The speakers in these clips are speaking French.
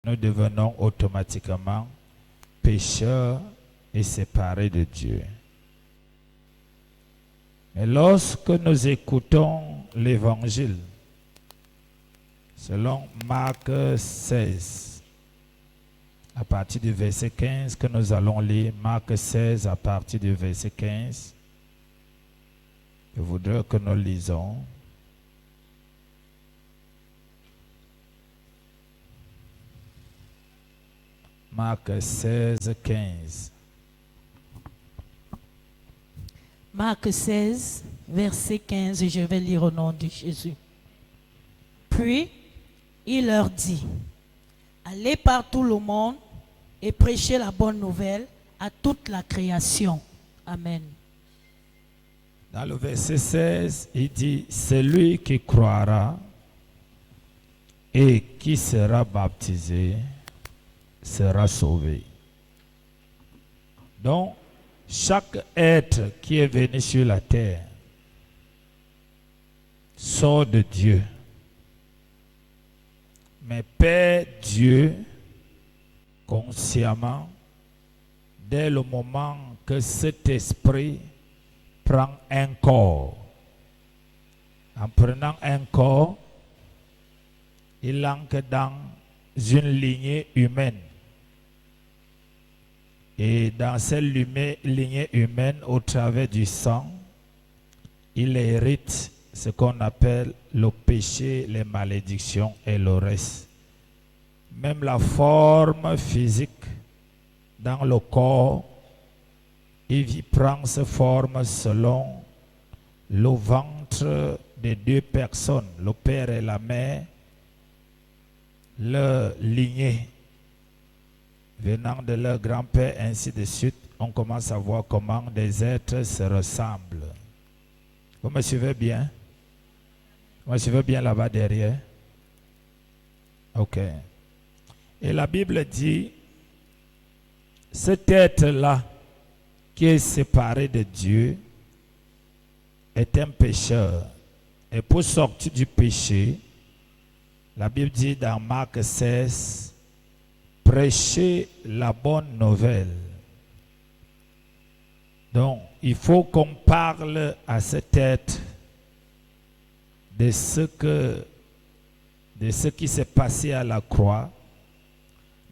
nous devenons automatiquement pécheurs et séparés de Dieu. Mais lorsque nous écoutons l'Évangile, selon Marc 16, à partir du verset 15 que nous allons lire, Marc 16 à partir du verset 15, je voudrais que nous lisons. Marc 16, 15. Marc 16, verset 15, je vais lire au nom de Jésus. Puis, il leur dit, allez par tout le monde et prêchez la bonne nouvelle à toute la création. Amen. Dans le verset 16, il dit, celui qui croira et qui sera baptisé sera sauvé. Donc, chaque être qui est venu sur la terre sort de Dieu. Mais Père Dieu, consciemment, dès le moment que cet esprit prend un corps, en prenant un corps, il entre dans une lignée humaine. Et dans cette lignée humaine, au travers du sang, il hérite ce qu'on appelle le péché, les malédictions et le reste. Même la forme physique dans le corps, il prend cette forme selon le ventre des deux personnes, le père et la mère, leur lignée venant de leur grand-père, ainsi de suite. On commence à voir comment des êtres se ressemblent. Vous me suivez bien? Vous me suivez bien là-bas derrière? Ok. Et la Bible dit, cet être-là qui est séparé de Dieu est un pécheur. Et pour sortir du péché, la Bible dit dans Marc 16, prêchez la bonne nouvelle. Donc, il faut qu'on parle à cet être de ce qui s'est passé à la croix,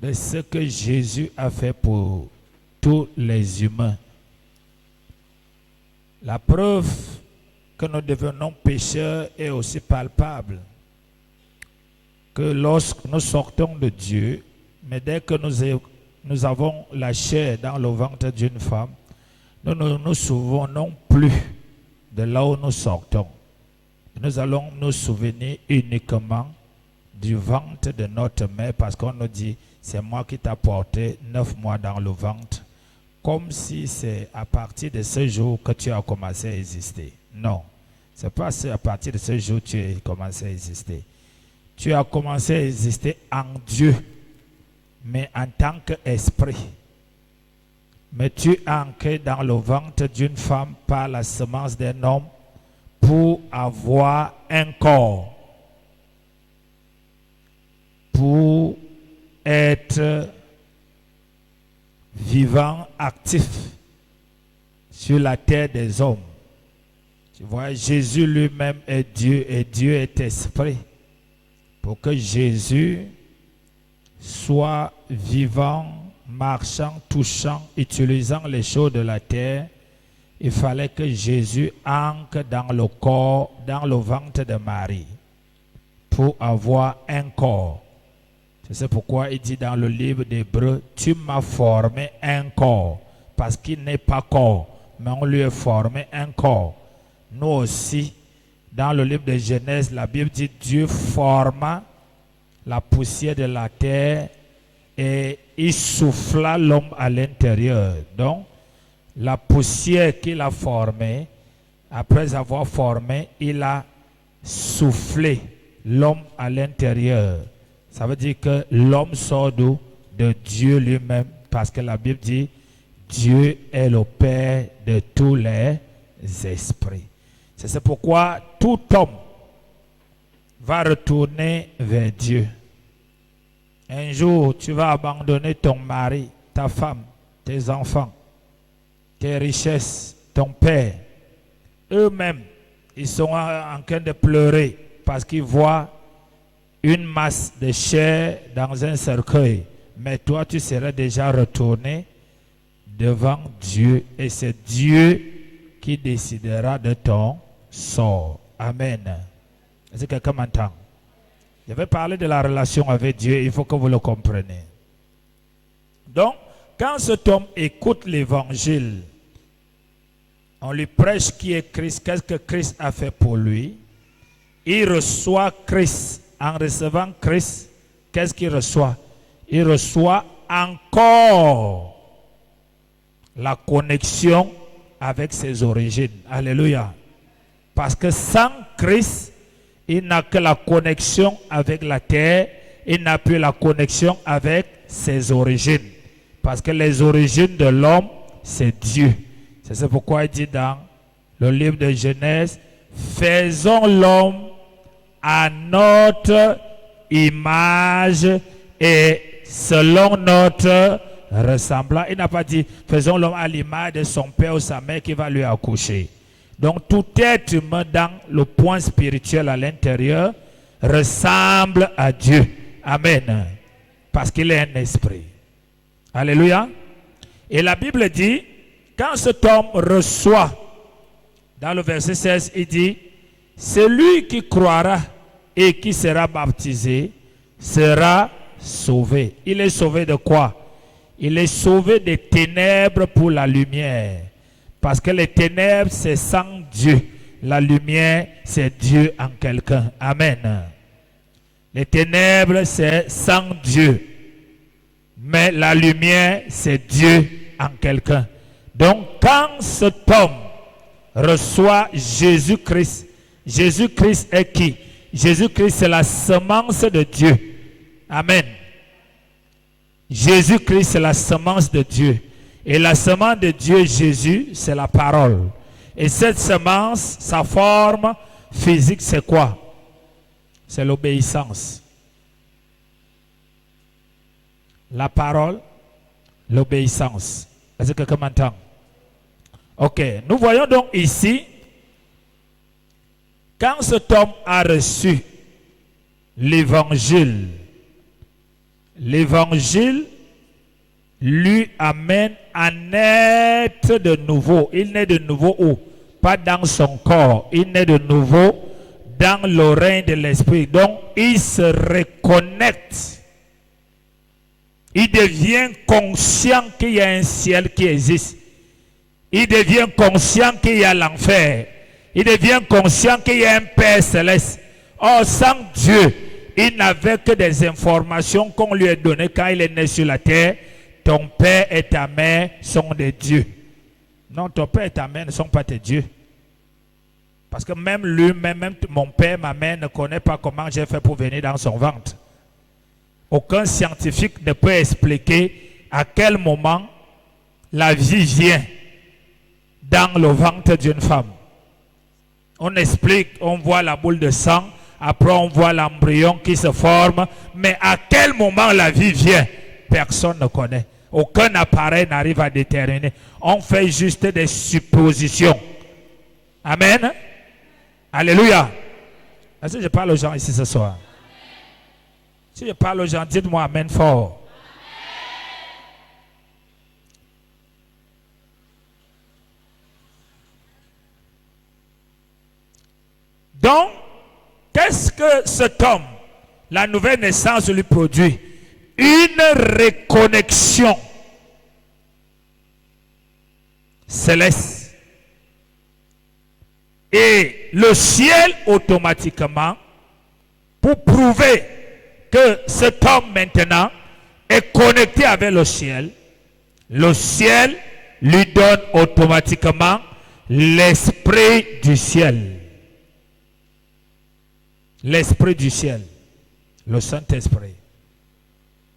de ce que Jésus a fait pour tous les humains. La preuve que nous devenons pécheurs est aussi palpable. Que lorsque nous sortons de Dieu, mais dès que nous avons la chair dans le ventre d'une femme, nous ne nous souvenons plus de là où nous sortons. Nous allons nous souvenir uniquement du ventre de notre mère, parce qu'on nous dit, c'est moi qui t'ai porté 9 mois dans le ventre, comme si c'est à partir de ce jour que tu as commencé à exister. Non, ce n'est pas à partir de ce jour que tu as commencé à exister. Tu as commencé à exister en Dieu, mais en tant qu'esprit. Mais tu es ancré dans le ventre d'une femme par la semence d'un homme pour avoir un corps, pour être vivant, actif sur la terre des hommes. Tu vois, Jésus lui-même est Dieu et Dieu est esprit. Pour que Jésus soit vivant, marchant, touchant, utilisant les choses de la terre, il fallait que Jésus entre dans le corps, dans le ventre de Marie, pour avoir un corps. C'est pourquoi il dit dans le livre d'Hébreux, tu m'as formé un corps, parce qu'il n'est pas corps, mais on lui a formé un corps. Nous aussi, dans le livre de Genèse, la Bible dit Dieu forma la poussière de la terre et il souffla l'homme à l'intérieur. Donc, la poussière qu'il a formée, après avoir formé, il a soufflé l'homme à l'intérieur. Ça veut dire que l'homme sort d'où? De Dieu lui-même, parce que la Bible dit Dieu est le Père de tous les esprits. C'est pourquoi tout homme va retourner vers Dieu. Un jour, tu vas abandonner ton mari, ta femme, tes enfants, tes richesses, ton père. Eux-mêmes, ils sont en train de pleurer parce qu'ils voient une masse de chair dans un cercueil. Mais toi, tu serais déjà retourné devant Dieu. Et c'est Dieu qui décidera de ton sort. Amen. Est-ce que quelqu'un m'entend? Je vais parler de la relation avec Dieu. Il faut que vous le compreniez. Donc, quand cet homme écoute l'évangile, on lui prêche qui est Christ, qu'est-ce que Christ a fait pour lui. Il reçoit Christ. En recevant Christ, qu'est-ce qu'il reçoit? Il reçoit encore la connexion avec ses origines. Alléluia. Parce que sans Christ, il n'a que la connexion avec la terre, il n'a plus la connexion avec ses origines. Parce que les origines de l'homme, c'est Dieu. C'est pourquoi il dit dans le livre de Genèse, faisons l'homme à notre image et selon notre ressemblant. Il n'a pas dit faisons l'homme à l'image de son père ou sa mère qui va lui accoucher. Donc tout être humain dans le point spirituel à l'intérieur ressemble à Dieu. Amen. Parce qu'il est un esprit. Alléluia. Et la Bible dit, quand cet homme reçoit, dans le verset 16, il dit, celui qui croira et qui sera baptisé sera sauvé. Il est sauvé de quoi? Il est sauvé des ténèbres pour la lumière. Parce que les ténèbres, c'est sans Dieu. La lumière, c'est Dieu en quelqu'un. Amen. Les ténèbres, c'est sans Dieu. Mais la lumière, c'est Dieu en quelqu'un. Donc, quand cet homme reçoit Jésus-Christ, Jésus-Christ est qui? Jésus-Christ, c'est la semence de Dieu. Amen. Jésus-Christ, c'est la semence de Dieu. Et la semence de Dieu, Jésus, c'est la parole. Et cette semence, sa forme physique, c'est quoi? C'est l'obéissance. La parole, l'obéissance. Est-ce que quelqu'un m'entend? Ok, nous voyons donc ici, quand cet homme a reçu l'évangile, l'évangile lui amène à naître de nouveau. Il naît de nouveau où? Pas dans son corps. Il naît de nouveau dans le règne de l'esprit. Donc, il se reconnecte. Il devient conscient qu'il y a un ciel qui existe. Il devient conscient qu'il y a l'enfer. Il devient conscient qu'il y a un Père céleste. Or, sans Dieu, il n'avait que des informations qu'on lui a données quand il est né sur la terre. Ton père et ta mère sont des dieux. Non, ton père et ta mère ne sont pas tes dieux. Parce que même lui, même mon père, ma mère ne connaît pas comment j'ai fait pour venir dans son ventre. Aucun scientifique ne peut expliquer à quel moment la vie vient dans le ventre d'une femme. On explique, on voit la boule de sang, après on voit l'embryon qui se forme, mais à quel moment la vie vient, personne ne connaît. Aucun appareil n'arrive à déterminer. On fait juste des suppositions. Amen. Alléluia. Est-ce que je parle aux gens ici ce soir? Si je parle aux gens, dites-moi amen fort. Donc, qu'est-ce que cet homme, la nouvelle naissance lui produit? Une reconnexion céleste. Et le ciel automatiquement, pour prouver que cet homme maintenant est connecté avec le ciel lui donne automatiquement l'esprit du ciel. L'esprit du ciel, le Saint-Esprit.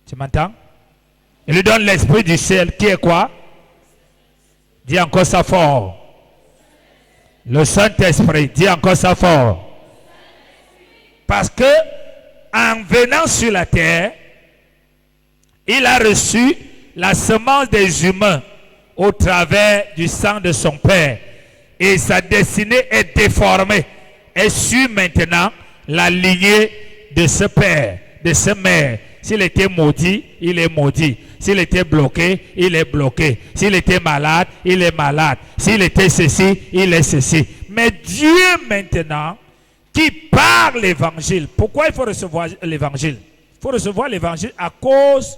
Tu m'entends? Il lui donne l'esprit du ciel qui est quoi? Dis encore ça fort. Le Saint-Esprit, dis encore ça fort. Parce que en venant sur la terre, Il a reçu la semence des humains au travers du sang de son Père. Et sa destinée est déformée. Elle suit maintenant la lignée de ce Père, de ce Mère. S'il était maudit, il est maudit. S'il était bloqué, il est bloqué. S'il était malade, il est malade. S'il était ceci, il est ceci. Mais Dieu maintenant, qui parle l'évangile. Pourquoi il faut recevoir l'évangile? Il faut recevoir l'évangile à cause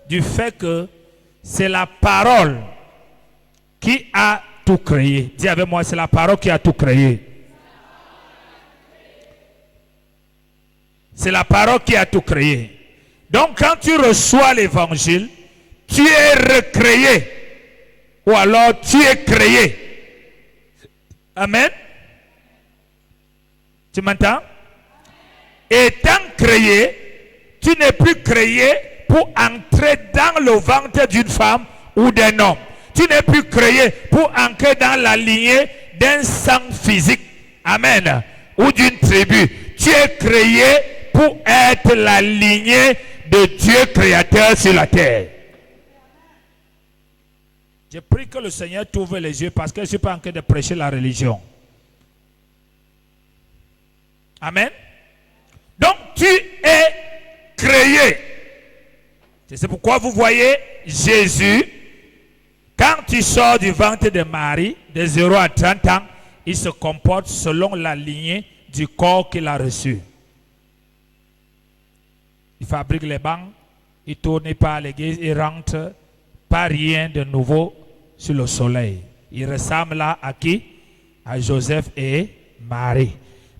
du fait que c'est la parole qui a tout créé. Dis avec moi, c'est la parole qui a tout créé. C'est la parole qui a tout créé. Donc quand tu reçois l'évangile, tu es recréé. Ou alors tu es créé. Amen. Tu m'entends? Étant créé, tu n'es plus créé pour entrer dans le ventre d'une femme ou d'un homme. Tu n'es plus créé pour entrer dans la lignée d'un sang physique. Amen. Ou d'une tribu. Tu es créé pour être la lignée de Dieu créateur sur la terre. Je prie que le Seigneur t'ouvre les yeux parce que je ne suis pas en train de prêcher la religion. Amen. Donc tu es créé. C'est pourquoi vous voyez Jésus, quand il sort du ventre de Marie, de 0 à 30 ans, il se comporte selon la lignée du corps qu'il a reçu. Il fabrique les bancs, il ne tourne pas l'église, il rentre, pas rien de nouveau sur le soleil. Il ressemble là à qui? À Joseph et Marie.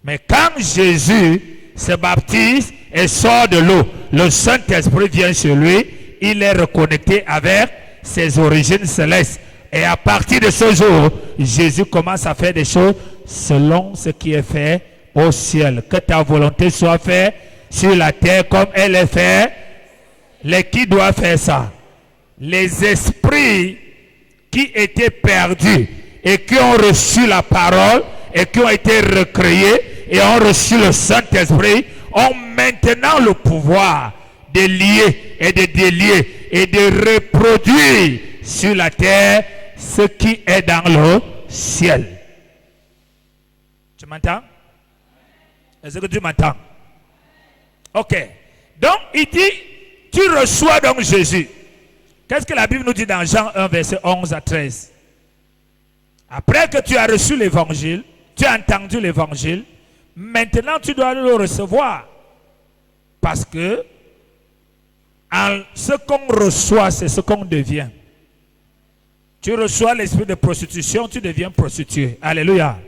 Mais quand Jésus se baptise et sort de l'eau, le Saint-Esprit vient sur lui, il est reconnecté avec ses origines célestes. Et à partir de ce jour, Jésus commence à faire des choses selon ce qui est fait au ciel. Que ta volonté soit faite sur la terre comme elle est faite. Qui doit faire ça? Les esprits qui étaient perdus et qui ont reçu la parole et qui ont été recréés et ont reçu le Saint-Esprit ont maintenant le pouvoir de lier et de délier et de reproduire sur la terre ce qui est dans le ciel. Tu m'entends? Est-ce que tu m'entends? Ok. Donc il dit, tu reçois donc Jésus. Qu'est-ce que la Bible nous dit dans Jean 1, verset 11 à 13? Après que tu as reçu l'évangile, tu as entendu l'évangile, maintenant tu dois le recevoir. Parce que ce qu'on reçoit, c'est ce qu'on devient. Tu reçois l'esprit de prostitution, tu deviens prostituée. Alléluia.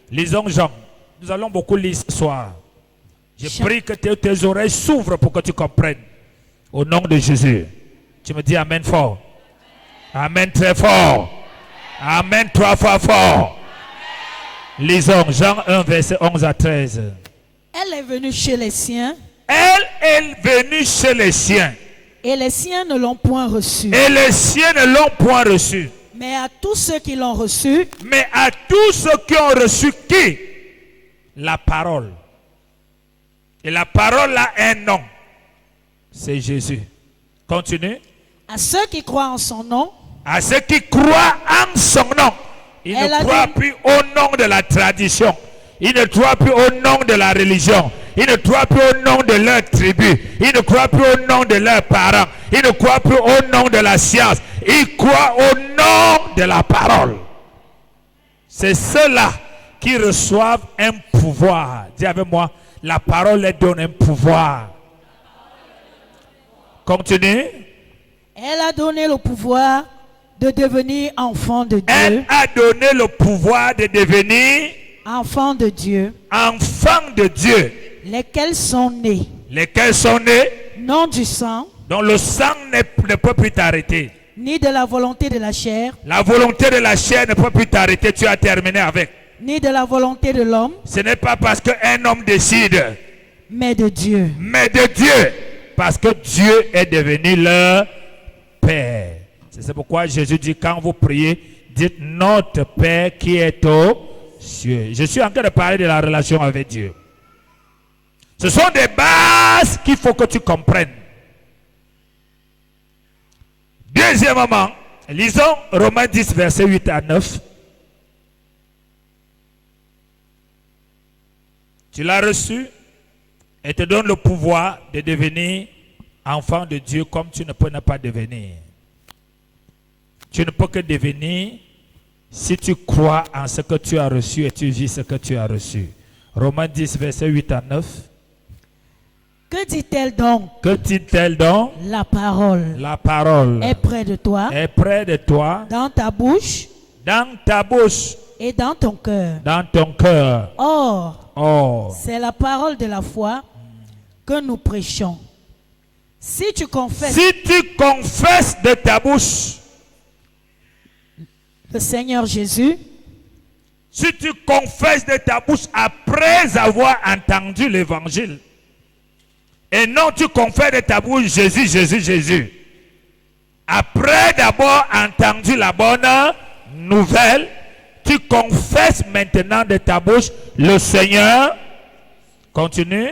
Lisons Jean. Nous allons beaucoup lire ce soir. Je prie que tes oreilles s'ouvrent pour que tu comprennes. Au nom de Jésus. Tu me dis Amen fort. Amen très fort. Amen 3 fois fort. Lisons Jean 1, verset 11 à 13. Elle est venue chez les siens. Elle est venue chez les siens. Et les siens ne l'ont point reçu. Et les siens ne l'ont point reçu. Mais à tous ceux qui l'ont reçu. Mais à tous ceux qui ont reçu qui? La parole. Et la parole a un nom. C'est Jésus. Continue. À ceux qui croient en son nom. À ceux qui croient en son nom. Ils ne croient plus au nom de la tradition. Ils ne croient plus au nom de la religion. Ils ne croient plus au nom de leur tribu. Ils ne croient plus au nom de leurs parents. Ils ne croient plus au nom de la science. Ils croient au nom de la parole. C'est ceux-là qui reçoivent un pouvoir. Dis avec moi, la parole leur donne un pouvoir. Continue. Elle a donné le pouvoir de devenir enfant de Dieu. Elle a donné le pouvoir de devenir enfant de Dieu. Enfant de Dieu. Lesquels sont nés. Lesquels sont nés. Non du sang. Dont le sang ne peut plus t'arrêter. Ni de la volonté de la chair. La volonté de la chair ne peut plus t'arrêter. Tu as terminé avec. Ni de la volonté de l'homme. Ce n'est pas parce qu'un homme décide. Mais de Dieu. Mais de Dieu. Parce que Dieu est devenu leur Père. C'est pourquoi Jésus dit, quand vous priez, dites notre Père qui est aux cieux. Je suis en train de parler de la relation avec Dieu. Ce sont des bases qu'il faut que tu comprennes. Deuxièmement, lisons Romains 10, versets 8 à 9. Tu l'as reçu et te donne le pouvoir de devenir enfant de Dieu comme tu ne peux ne pas devenir. Tu ne peux que devenir si tu crois en ce que tu as reçu et tu vis ce que tu as reçu. Romains 10, versets 8 à 9. Que dit-elle donc? Que dit-elle donc? La parole. La parole est près de toi. Est près de toi. Dans ta bouche. Dans ta bouche. Et dans ton cœur. Dans ton cœur. Or, c'est la parole de la foi que nous prêchons. Si tu confesses de ta bouche le Seigneur Jésus, si tu confesses de ta bouche après avoir entendu l'évangile, et non tu confesses de ta bouche Jésus, Jésus, Jésus, après d'abord entendu la bonne nouvelle, tu confesses maintenant de ta bouche le Seigneur. Continue.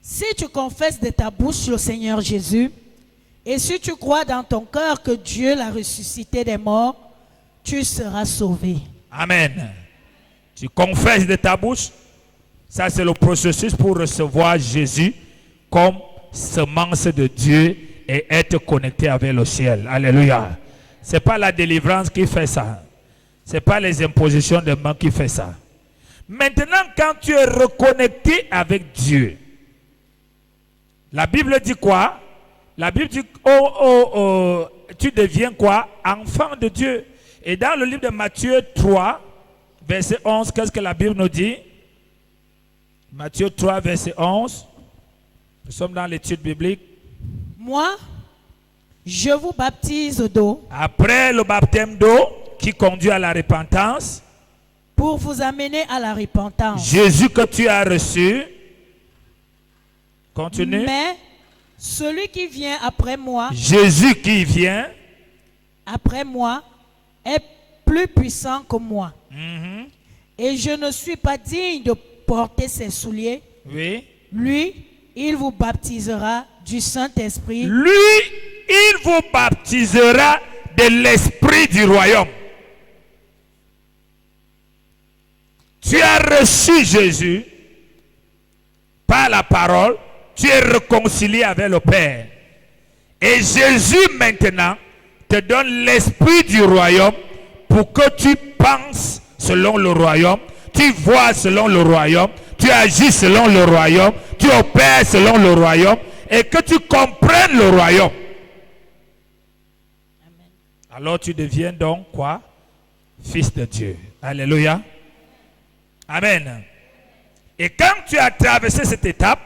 Si tu confesses de ta bouche le Seigneur Jésus, et si tu crois dans ton cœur que Dieu l'a ressuscité des morts, tu seras sauvé. Amen. Tu confesses de ta bouche. Ça, c'est le processus pour recevoir Jésus comme semence de Dieu et être connecté avec le ciel. Alléluia. Ce n'est pas la délivrance qui fait ça. Ce n'est pas les impositions de main qui fait ça. Maintenant, quand tu es reconnecté avec Dieu, la Bible dit quoi? La Bible dit, tu deviens quoi? Enfant de Dieu. Et dans le livre de Matthieu 3, verset 11, qu'est-ce que la Bible nous dit? Matthieu 3, verset 11. Nous sommes dans l'étude biblique. Moi, je vous baptise d'eau. Après le baptême d'eau qui conduit à la repentance. Pour vous amener à la repentance. Jésus que tu as reçu. Continue. Mais celui qui vient après moi. Jésus qui vient. Après moi est plus puissant que moi. Et je ne suis pas digne de porter ses souliers. Oui. Lui, il vous baptisera du Saint-Esprit. Lui, il vous baptisera de l'Esprit du royaume. Tu as reçu Jésus par la parole. Tu es réconcilié avec le Père. Et Jésus maintenant te donne l'Esprit du royaume pour que tu penses selon le royaume. Tu vois selon le royaume. Tu agis selon le royaume. Tu opères selon le royaume. Et que tu comprennes le royaume. Amen. Alors tu deviens donc quoi? Fils de Dieu. Alléluia. Amen. Et quand tu as traversé cette étape,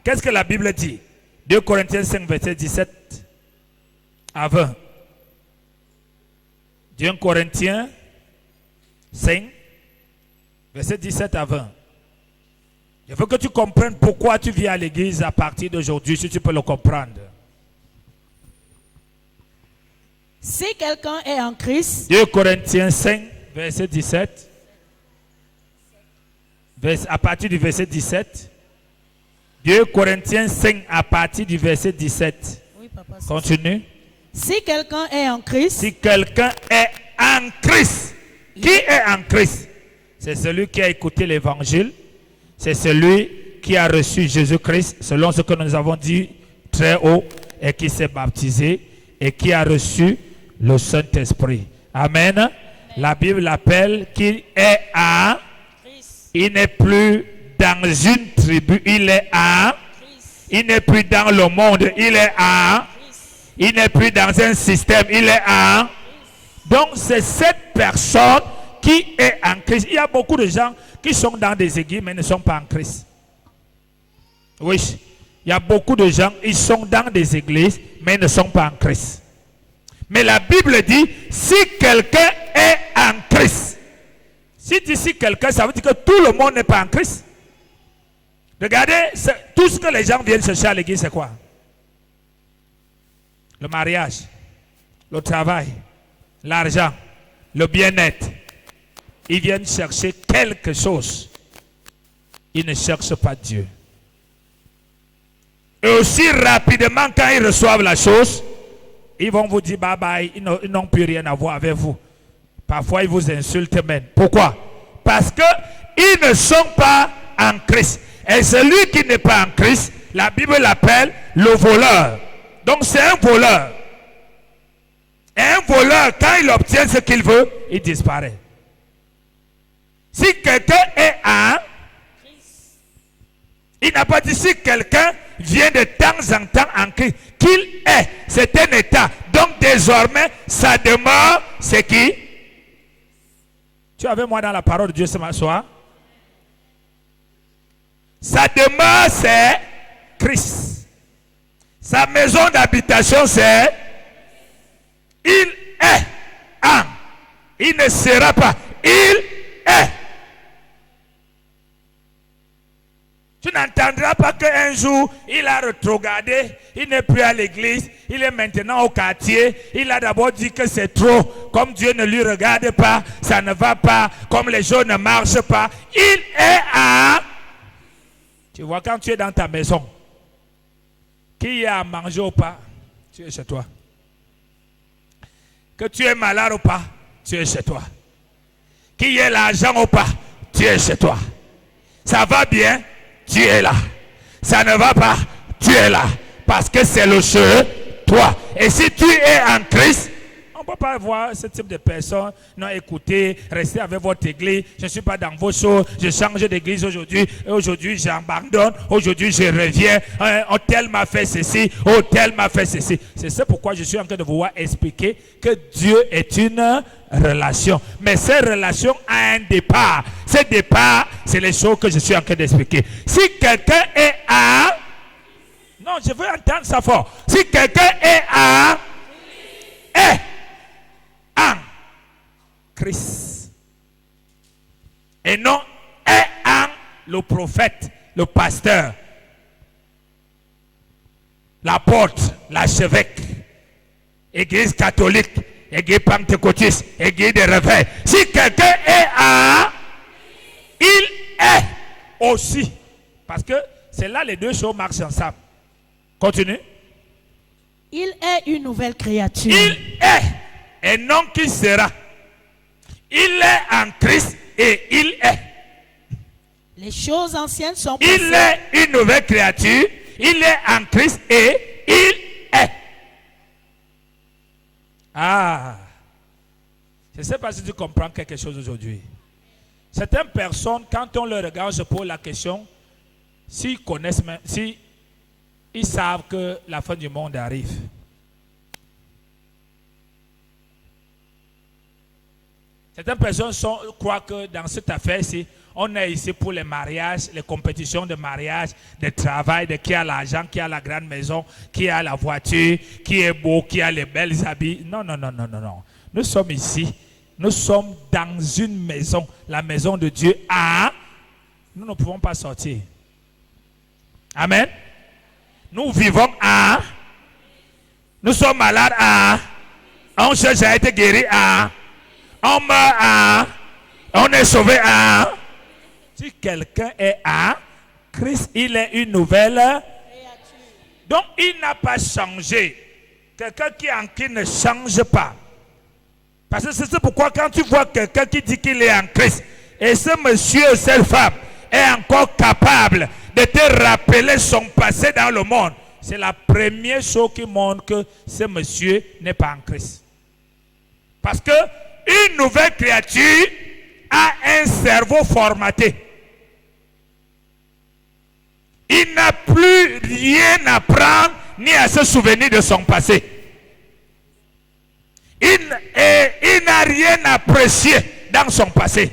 qu'est-ce que la Bible dit? 2 Corinthiens 5, verset 17 à 20. 2 Corinthiens 5, verset 17 à 20. Il faut que tu comprennes pourquoi tu viens à l'église à partir d'aujourd'hui, si tu peux le comprendre. Si quelqu'un est en Christ. 2 Corinthiens 5, verset 17. À partir du verset 17. 2 Corinthiens 5 à partir du verset 17. Oui, papa, continue. Si quelqu'un est en Christ. Si quelqu'un est en Christ. Qui est en Christ? C'est celui qui a écouté l'évangile. C'est celui qui a reçu Jésus-Christ, selon ce que nous avons dit très haut, et qui s'est baptisé et qui a reçu le Saint-Esprit. Amen. Amen. La Bible l'appelle qu'il est en Christ. Il n'est plus dans une tribu, il est en Christ. Il n'est plus dans le monde, il est en Christ. Il n'est plus dans un système, il est en Christ. Donc c'est cette personne qui est en Christ. Il y a beaucoup de gens qui sont dans des églises mais ne sont pas en Christ. Oui, il y a beaucoup de gens, ils sont dans des églises mais ne sont pas en Christ. Mais la Bible dit, si quelqu'un est en Christ. Si tu dis quelqu'un, ça veut dire que tout le monde n'est pas en Christ. Regardez, tout ce que les gens viennent chercher à l'église, c'est quoi? Le mariage, le travail, l'argent, le bien-être. Ils viennent chercher quelque chose. Ils ne cherchent pas Dieu. Et aussi rapidement, quand ils reçoivent la chose, Ils vont vous dire bye bye, ils n'ont plus rien à voir avec vous. Parfois, ils vous insultent même. Pourquoi? Parce qu'ils ne sont pas en Christ. Et celui qui n'est pas en Christ, la Bible l'appelle le voleur. Donc c'est un voleur. Et un voleur, quand il obtient ce qu'il veut, il disparaît. Si quelqu'un est en Christ, il n'a pas dit si quelqu'un vient de temps en temps en Christ, qu'il est. C'est un état. Donc désormais, sa demeure, c'est qui? Tu es avec moi dans la parole de Dieu ce soir? Sa demeure, c'est Christ. Sa maison d'habitation, c'est il est en. Il ne sera pas. Il est. Tu n'entendras pas qu'un jour, il a rétrogradé, il n'est plus à l'église, il est maintenant au quartier. Il a d'abord dit que c'est trop, comme Dieu ne lui regarde pas, ça ne va pas, comme les choses ne marchent pas. Il est à... Tu vois, quand tu es dans ta maison, qu'il y a à manger ou pas, tu es chez toi. Que tu es malade ou pas, tu es chez toi. Qu'il y ait l'argent ou pas, tu es chez toi. Ça va bien, tu es là. Ça ne va pas, tu es là. Parce que c'est le chez toi. Et si tu es en Christ, on ne peut pas voir ce type de personnes. Non, écoutez, restez avec votre église. Je ne suis pas dans vos choses. Je change d'église aujourd'hui. Aujourd'hui, j'abandonne. Aujourd'hui, je reviens. Oh, tel m'a fait ceci. Oh, tel m'a fait ceci. C'est ça pourquoi je suis en train de vous expliquer que Dieu est une relation. Mais cette relation a un départ. Ce départ, c'est les choses que je suis en train d'expliquer. Si quelqu'un est à... Non, je veux entendre ça fort. Si quelqu'un est à... est en Christ. Et non est en le prophète, le pasteur, l'apôtre, l'archevêque, église catholique, église pentecôtiste, église de réveil. Si quelqu'un est en, il est aussi. Parce que c'est là les deux choses marchent ensemble. Continue. Il est une nouvelle créature. Il est. Et non qui sera. Il est en Christ et il est. Les choses anciennes sont passées. Il est une nouvelle créature. Il est en Christ et il est. Ah. Je ne sais pas si tu comprends quelque chose aujourd'hui. Certaines personnes, quand on leur regarde, se posent la question, s'ils connaissent, si ils savent que la fin du monde arrive. Certaines personnes croient que dans cette affaire-ci, on est ici pour les mariages, les compétitions de mariage, de travail, de qui a l'argent, qui a la grande maison, qui a la voiture, qui est beau, qui a les belles habits. Non, non, non, non, non, non. Nous sommes ici. Nous sommes dans une maison, la maison de Dieu. Ah, nous ne pouvons pas sortir. Amen. Nous vivons à. Nous sommes malades à. On cherche à être guéri à. On meurt à. On est sauvé à. Si quelqu'un est à Christ, il est une nouvelle créature. Donc il n'a pas changé. Quelqu'un qui est en Christ ne change pas. Parce que c'est pourquoi quand tu vois quelqu'un qui dit qu'il est en Christ, et ce monsieur ou cette femme est encore capable de te rappeler son passé dans le monde, c'est la première chose qui montre que ce monsieur n'est pas en Christ. Parce que une nouvelle créature a un cerveau formaté. Il n'a plus rien à prendre ni à se souvenir de son passé. Il n'a rien à apprécier dans son passé.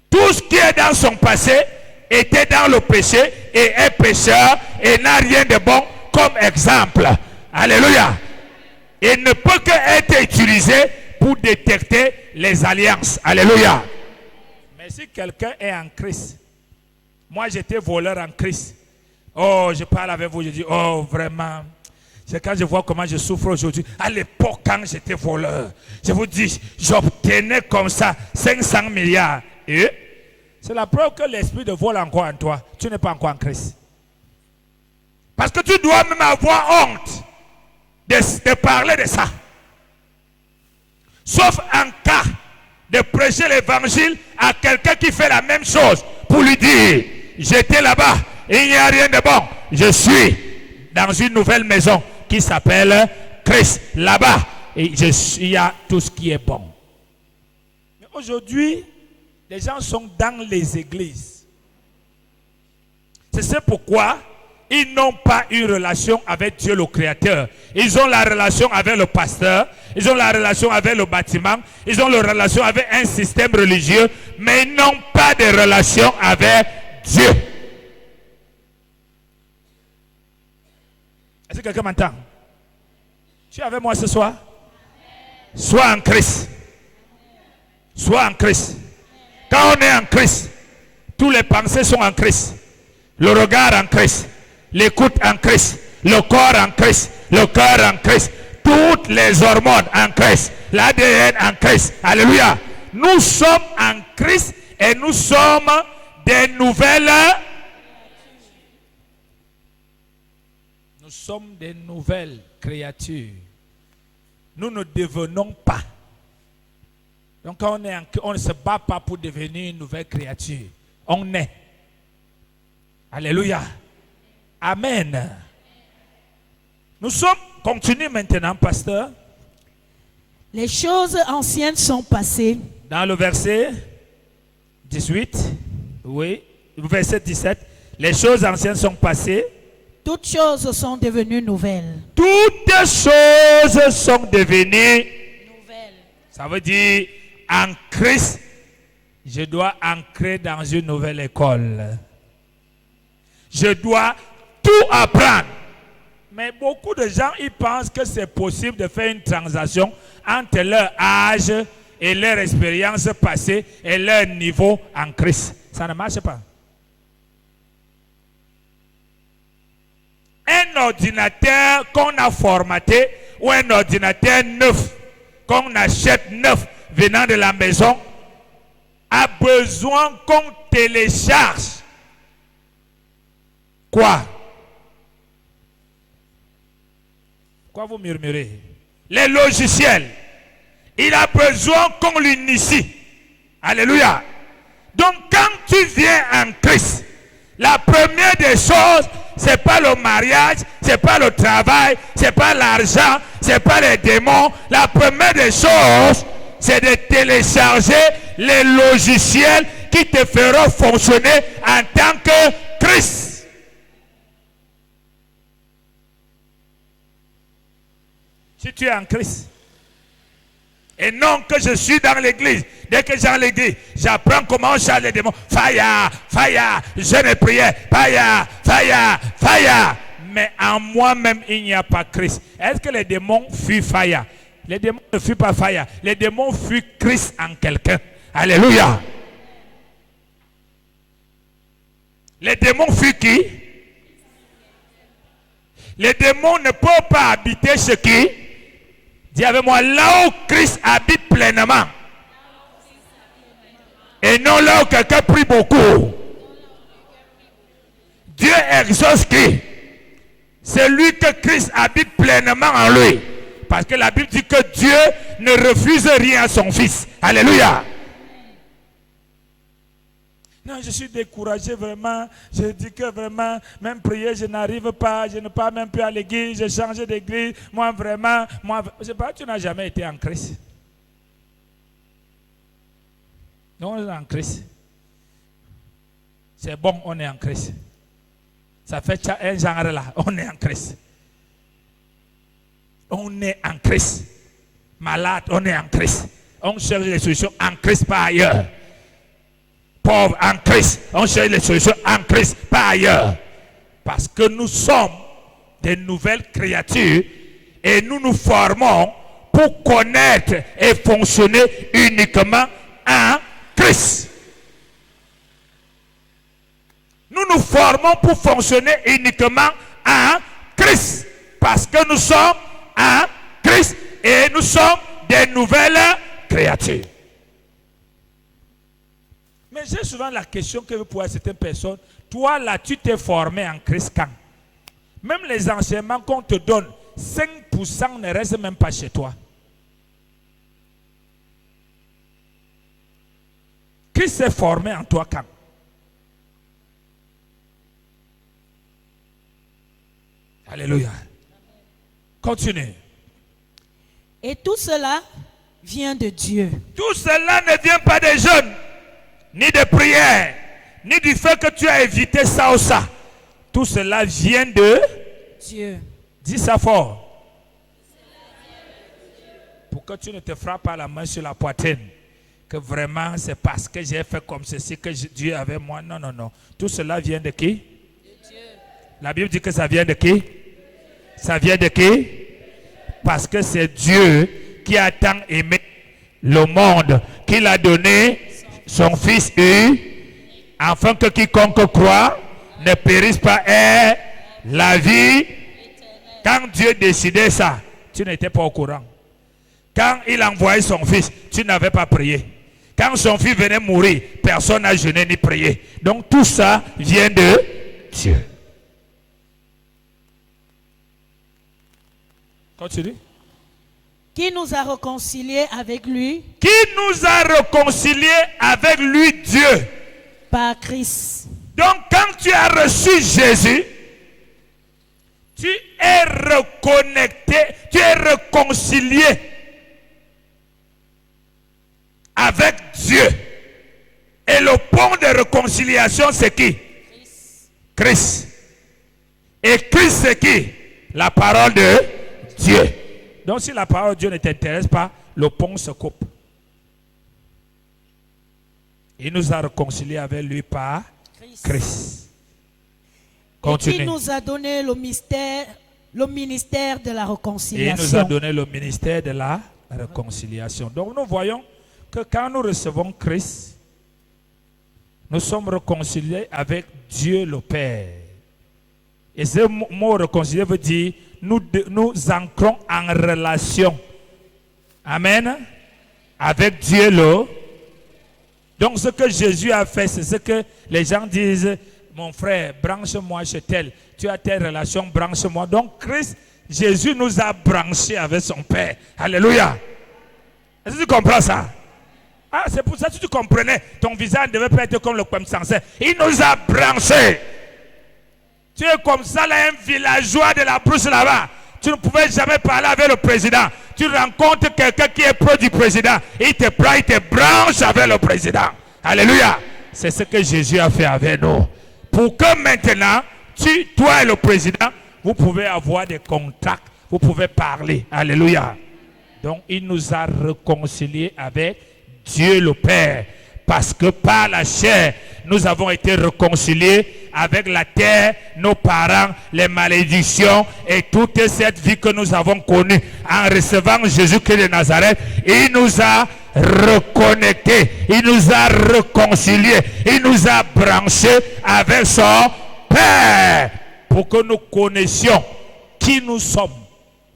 Tout ce qui est dans son passé était dans le péché et est pécheur et n'a rien de bon comme exemple. Alléluia. Il ne peut qu'être utilisé pour détecter les alliances. Alléluia. Mais si quelqu'un est en Christ, moi j'étais voleur en Christ. Oh, je parle avec vous, je dis, oh vraiment. C'est quand je vois comment je souffre aujourd'hui. À l'époque, quand j'étais voleur, je vous dis, j'obtenais comme ça 500 milliards. Et c'est la preuve que l'esprit de vol est encore en toi. Tu n'es pas encore en Christ. Parce que tu dois même avoir honte de parler de ça. Sauf en cas de prêcher l'évangile à quelqu'un qui fait la même chose pour lui dire, j'étais là-bas, il n'y a rien de bon. Je suis dans une nouvelle maison qui s'appelle Christ. Là-bas, il y a tout ce qui est bon. Mais aujourd'hui, les gens sont dans les églises. C'est pourquoi ils n'ont pas une relation avec Dieu le Créateur. Ils ont la relation avec le pasteur, ils ont la relation avec le bâtiment, ils ont la relation avec un système religieux, mais ils n'ont pas de relation avec Dieu. Est-ce que quelqu'un m'entend? Tu es avec moi ce soir? Sois en Christ. Sois en Christ. Quand on est en Christ, tous les pensées sont en Christ. Le regard en Christ. L'écoute en Christ, le corps en Christ, le cœur en Christ, toutes les hormones en Christ, l'ADN en Christ. Alléluia. Nous sommes en Christ et nous sommes des nouvelles. Nous sommes des nouvelles créatures. Nous ne devenons pas. Donc quand on ne se bat pas pour devenir une nouvelle créature. On est. Alléluia. Amen. Nous sommes, continue maintenant, pasteur. Les choses anciennes sont passées. Dans le verset 18, oui, le verset 17, les choses anciennes sont passées. Toutes choses sont devenues nouvelles. Toutes choses sont devenues Nouvelles. Ça veut dire, en Christ, je dois ancrer dans une nouvelle école. Je dois tout apprendre. Mais beaucoup de gens, ils pensent que c'est possible de faire une transaction entre leur âge et leur expérience passée et leur niveau en Christ. Ça ne marche pas. Un ordinateur qu'on a formaté ou un ordinateur neuf, qu'on achète neuf venant de la maison, a besoin qu'on télécharge. Quoi? Quoi vous murmurez? Les logiciels. Il a besoin qu'on l'initie. Alléluia. Donc quand tu viens en Christ, la première des choses, c'est pas le mariage, c'est pas le travail, c'est pas l'argent, c'est pas les démons. La première des choses, c'est de télécharger les logiciels qui te feront fonctionner en tant que Christ. Si tu es en Christ. Et non que je suis dans l'église. Dès que j'ai dans l'église, j'apprends comment on charge les démons. Fire, fire, jeûne et prière. Fire, fire, fire. Mais en moi-même, il n'y a pas Christ. Est-ce que les démons fuient fire? Les démons ne fuient pas fire. Les démons fuient Christ en quelqu'un. Alléluia. Les démons fuient qui? Les démons ne peuvent pas habiter chez qui? Dis avec moi, là où Christ habite pleinement. Et non là où quelqu'un prie beaucoup. Dieu exauce qui? C'est lui que Christ habite pleinement en lui. Parce que la Bible dit que Dieu ne refuse rien à son Fils. Alléluia. Non, je suis découragé vraiment. Je dis que vraiment, même prier, je n'arrive pas. Je ne pars même plus à l'église. J'ai changé d'église. Moi, vraiment, je sais pas, tu n'as jamais été en Christ. Non, on est en Christ. C'est bon, on est en Christ. Ça fait un genre là. On est en Christ. On est en Christ. Malade, on est en Christ. On cherche les solutions en Christ, pas ailleurs. Pauvre en Christ, on cherche les solutions en Christ, pas ailleurs. Parce que nous sommes des nouvelles créatures et nous nous formons pour connaître et fonctionner uniquement en Christ. Nous nous formons pour fonctionner uniquement en Christ. Parce que nous sommes en Christ et nous sommes des nouvelles créatures. Mais j'ai souvent la question que vous posez à certaines personnes. Toi là, tu t'es formé en Christ quand? Même les enseignements qu'on te donne, 5% ne reste même pas chez toi. Qui s'est formé en toi quand? Alléluia. Continue. Et tout cela vient de Dieu. Tout cela ne vient pas des jeunes, ni de prières, ni du fait que tu as évité ça ou ça. Tout cela vient de Dieu. Dis ça fort. Pour que tu ne te frappes pas la main sur la poitrine. Que vraiment c'est parce que j'ai fait comme ceci que Dieu avait moi. Non, non, non. Tout cela vient de qui? De Dieu. La Bible dit que ça vient de qui? Ça vient de qui? Parce que c'est Dieu qui a tant aimé le monde, qu'il a donné son Fils unique, afin que quiconque croit ne périsse pas, ait la vie. Quand Dieu décidait ça, tu n'étais pas au courant. Quand il envoyait son Fils, tu n'avais pas prié. Quand son Fils venait mourir, personne n'a jeûné ni prié. Donc tout ça vient de Dieu. Continue. Qui nous a réconciliés avec lui? Qui nous a réconciliés avec lui, Dieu? Par Christ. Donc quand tu as reçu Jésus, tu es reconnecté, tu es réconcilié avec Dieu. Et le pont de réconciliation, c'est qui? Christ. Christ. Et Christ, c'est qui? La parole de Dieu. Donc si la parole de Dieu ne t'intéresse pas, le pont se coupe. Il nous a réconciliés avec lui par Christ. Continue. Et qui nous a donné le ministère de la réconciliation. Et il nous a donné le ministère de la réconciliation. Donc nous voyons que quand nous recevons Christ, nous sommes réconciliés avec Dieu le Père. Et ce mot réconcilier veut dire nous ancrons en relation. Amen. Avec Dieu le. Donc ce que Jésus a fait, c'est ce que les gens disent, mon frère, branche-moi chez tel. Tu as telle relation, branche-moi. Donc Christ, Jésus nous a branchés avec son Père. Alléluia. Est-ce que tu comprends ça? Ah, c'est pour ça que tu comprenais. Ton visage ne devait pas être comme le poème censé. Il nous a branchés. Tu es comme ça, là, un villageois de la brousse là-bas. Tu ne pouvais jamais parler avec le président. Tu rencontres quelqu'un qui est proche du président. Il te prend, il te branche avec le président. Alléluia. C'est ce que Jésus a fait avec nous. Pour que maintenant, toi et le président, vous pouvez avoir des contacts. Vous pouvez parler. Alléluia. Donc, il nous a réconciliés avec Dieu le Père. Parce que par la chair, nous avons été réconciliés avec la terre, nos parents, les malédictions et toute cette vie que nous avons connue en recevant Jésus-Christ de Nazareth. Il nous a reconnectés, il nous a réconciliés, il nous a branchés avec son Père pour que nous connaissions qui nous sommes.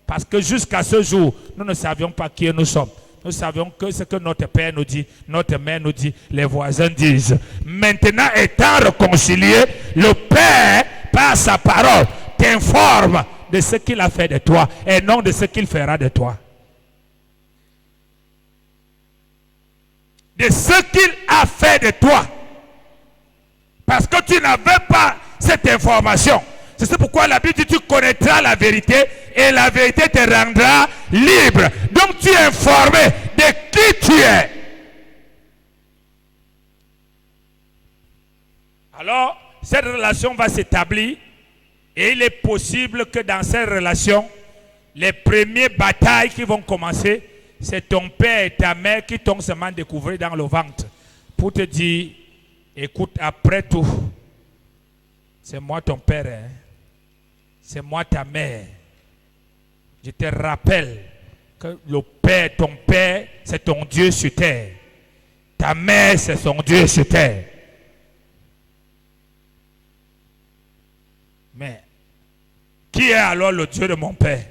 Parce que jusqu'à ce jour, nous ne savions pas qui nous sommes. Nous savions que ce que notre père nous dit, notre mère nous dit, les voisins disent. Maintenant, étant réconcilié, le Père, par sa parole, t'informe de ce qu'il a fait de toi et non de ce qu'il fera de toi. De ce qu'il a fait de toi. Parce que tu n'avais pas cette information. C'est pourquoi la Bible dit tu connaîtras la vérité et la vérité te rendra libre. Donc tu es informé de qui tu es. Alors, cette relation va s'établir et il est possible que dans cette relation, les premières batailles qui vont commencer, c'est ton père et ta mère qui t'ont seulement découvert dans le ventre pour te dire, écoute, après tout, c'est moi ton père, hein? C'est moi ta mère. Je te rappelle que le Père, ton Père, c'est ton Dieu sur terre. Ta mère, c'est son Dieu sur terre. Mais, qui est alors le Dieu de mon Père?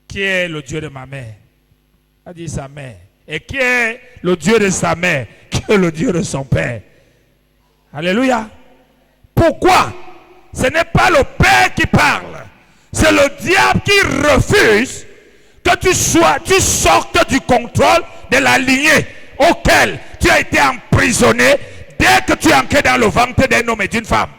Qui est le Dieu de ma mère? A dit sa mère. Et qui est le Dieu de sa mère? Qui est le Dieu de son Père? Alléluia. Pourquoi? Ce n'est pas le Père qui parle. C'est le diable qui refuse que tu sortes du contrôle de la lignée auquel tu as été emprisonné dès que tu es entré dans le ventre d'un homme et d'une femme.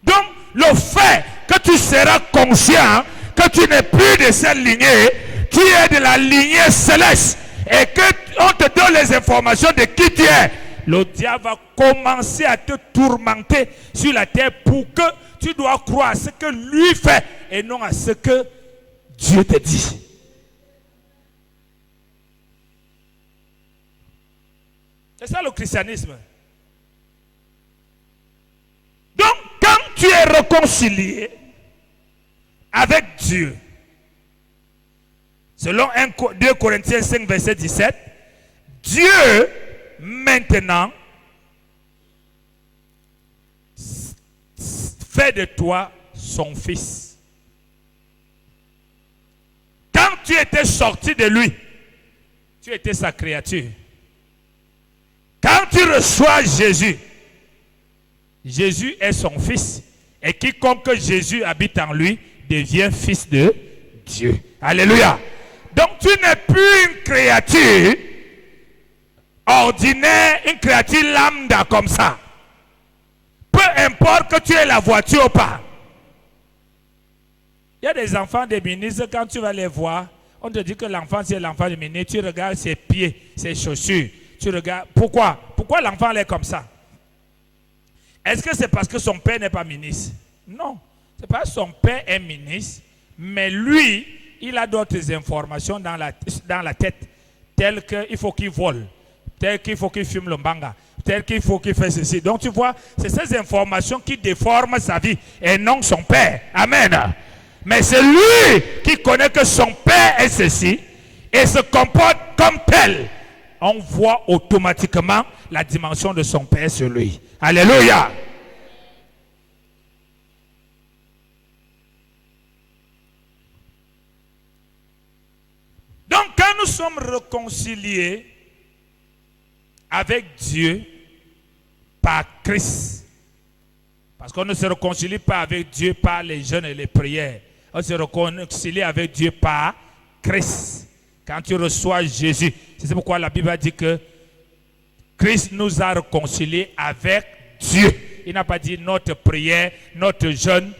Donc, le fait que tu seras conscient que tu n'es plus de cette lignée, tu es de la lignée céleste et qu'on te donne les informations de qui tu es, le diable va commencer à te tourmenter sur la terre pour que tu dois croire à ce que lui fait et non à ce que Dieu te dit. C'est ça le christianisme. Donc, quand tu es réconcilié avec Dieu, selon 2 Corinthiens 5, verset 17, Dieu, maintenant, fait de toi son fils. Quand tu étais sorti de lui, tu étais sa créature. Quand tu reçois Jésus, Jésus est son fils. Et quiconque Jésus habite en lui devient fils de Dieu. Alléluia. Donc tu n'es plus une créature ordinaire, une créature lambda comme ça. Peu importe que tu aies la voiture ou pas. Il y a des enfants des ministres, quand tu vas les voir, on te dit que l'enfant c'est l'enfant du ministre, tu regardes ses pieds, ses chaussures, tu regardes. Pourquoi l'enfant est comme ça? Est-ce que c'est parce que son père n'est pas ministre? Non, c'est pas son père est ministre, mais lui, il a d'autres informations dans la tête, telles qu'il faut qu'il vole, telles qu'il faut qu'il fume le mbanga, telles qu'il faut qu'il fasse ceci. Donc tu vois, c'est ces informations qui déforment sa vie et non son père. Amen. Mais c'est lui qui connaît que son père est ceci et se comporte comme tel. On voit automatiquement la dimension de son père sur lui. Alléluia. Donc quand nous sommes réconciliés avec Dieu par Christ, parce qu'on ne se réconcilie pas avec Dieu par les jeûnes et les prières, on se réconcilie avec Dieu par Christ. Quand tu reçois Jésus, c'est pourquoi la Bible a dit que Christ nous a réconciliés avec Dieu. Il n'a pas dit notre prière, notre jeûne,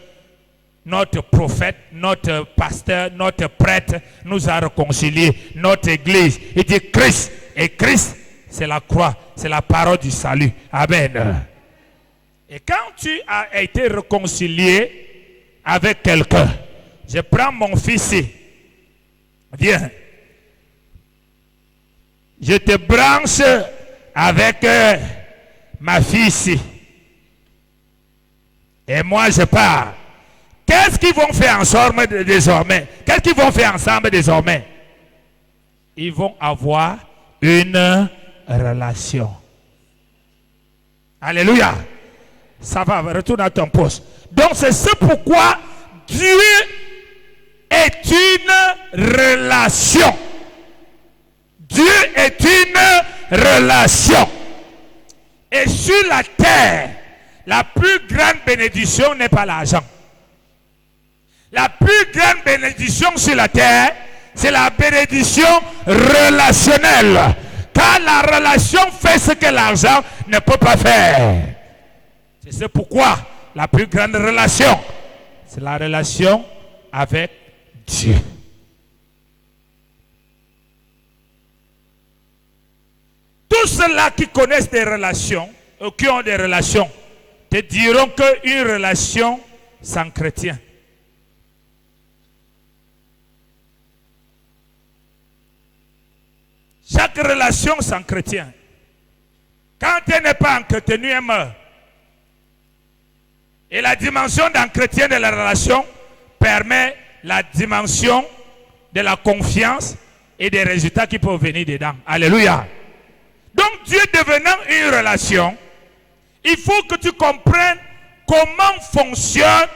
notre prophète, notre pasteur, notre prêtre nous a réconciliés, notre église. Il dit Christ. Et Christ, c'est la croix, c'est la parole du salut. Amen. Et quand tu as été réconcilié avec quelqu'un, je prends mon fils ici. Viens. Je te branche avec ma fille ici. Et moi je pars. Qu'est-ce qu'ils vont faire ensemble désormais? Qu'est-ce qu'ils vont faire ensemble désormais? Ils vont avoir une relation. Alléluia. Ça va, retourne à ton poste. Donc c'est ce pourquoi Dieu est une relation. Dieu est une relation. Et sur la terre, la plus grande bénédiction n'est pas l'argent. La plus grande bénédiction sur la terre, c'est la bénédiction relationnelle. Car la relation fait ce que l'argent ne peut pas faire. C'est pourquoi la plus grande relation, c'est la relation avec Dieu. Tous ceux-là qui connaissent des relations, ou qui ont des relations, te diront qu'une relation sans chrétien. Chaque relation sans chrétien, quand elle n'est pas entretenue, elle meurt. Et la dimension d'entretien de la relation permet la dimension de la confiance et des résultats qui peuvent venir dedans. Alléluia. Donc Dieu devenant une relation, il faut que tu comprennes comment fonctionne,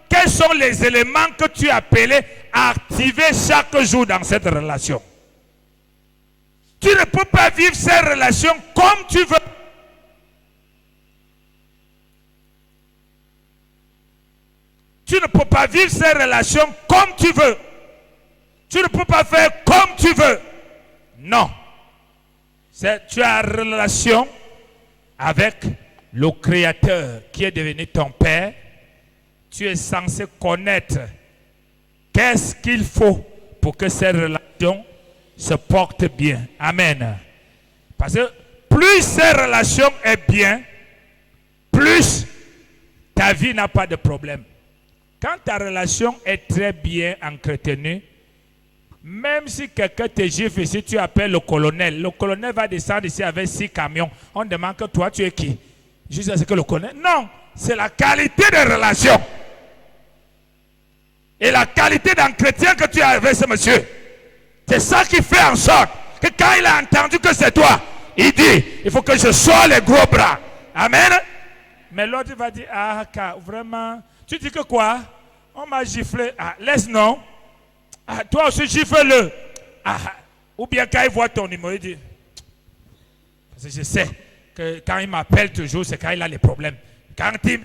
quels sont les éléments que tu as appelés à activer chaque jour dans cette relation. Tu ne peux pas vivre cette relation comme tu veux. Tu ne peux pas vivre ces relations comme tu veux. Tu ne peux pas faire comme tu veux. Non. Tu as une relation avec le Créateur qui est devenu ton Père. Tu es censé connaître qu'est-ce qu'il faut pour que ces relations se portent bien. Amen. Parce que plus ces relations est bien, plus ta vie n'a pas de problème. Quand ta relation est très bien entretenue, même si quelqu'un te gifle ici, tu appelles le colonel va descendre ici avec 6 camions. On demande que toi, tu es qui? Juste ce que le colonel. Non, c'est la qualité de relation. Et la qualité d'entretien que tu as avec ce monsieur. C'est ça qui fait en sorte que quand il a entendu que c'est toi, il dit, il faut que je sorte les gros bras. Amen. Mais l'autre va dire, ah, vraiment, tu dis que quoi? On m'a giflé. Ah, laisse non. Ah, toi aussi gifle-le. Ah, ou bien quand il voit ton numéro, il dit, parce que je sais que quand il m'appelle toujours, c'est quand il a les problèmes.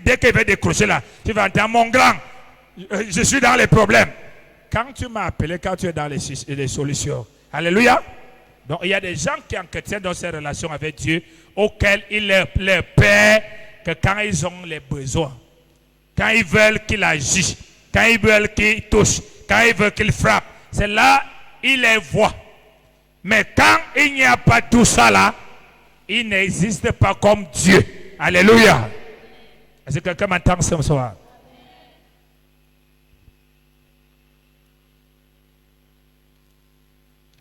Dès qu'il veut décrocher là, tu vas entendre mon grand, je suis dans les problèmes. Quand tu m'as appelé, quand tu es dans les solutions. Alléluia. Donc il y a des gens qui entretiennent dans ces relations avec Dieu, auxquels il leur paie que quand ils ont les besoins, quand ils veulent qu'il agisse, quand ils veulent qu'il touche, quand ils veulent qu'il frappe, c'est là il les voit. Mais quand il n'y a pas tout ça là, il n'existe pas comme Dieu. Alléluia. Est-ce que quelqu'un m'entend ce soir?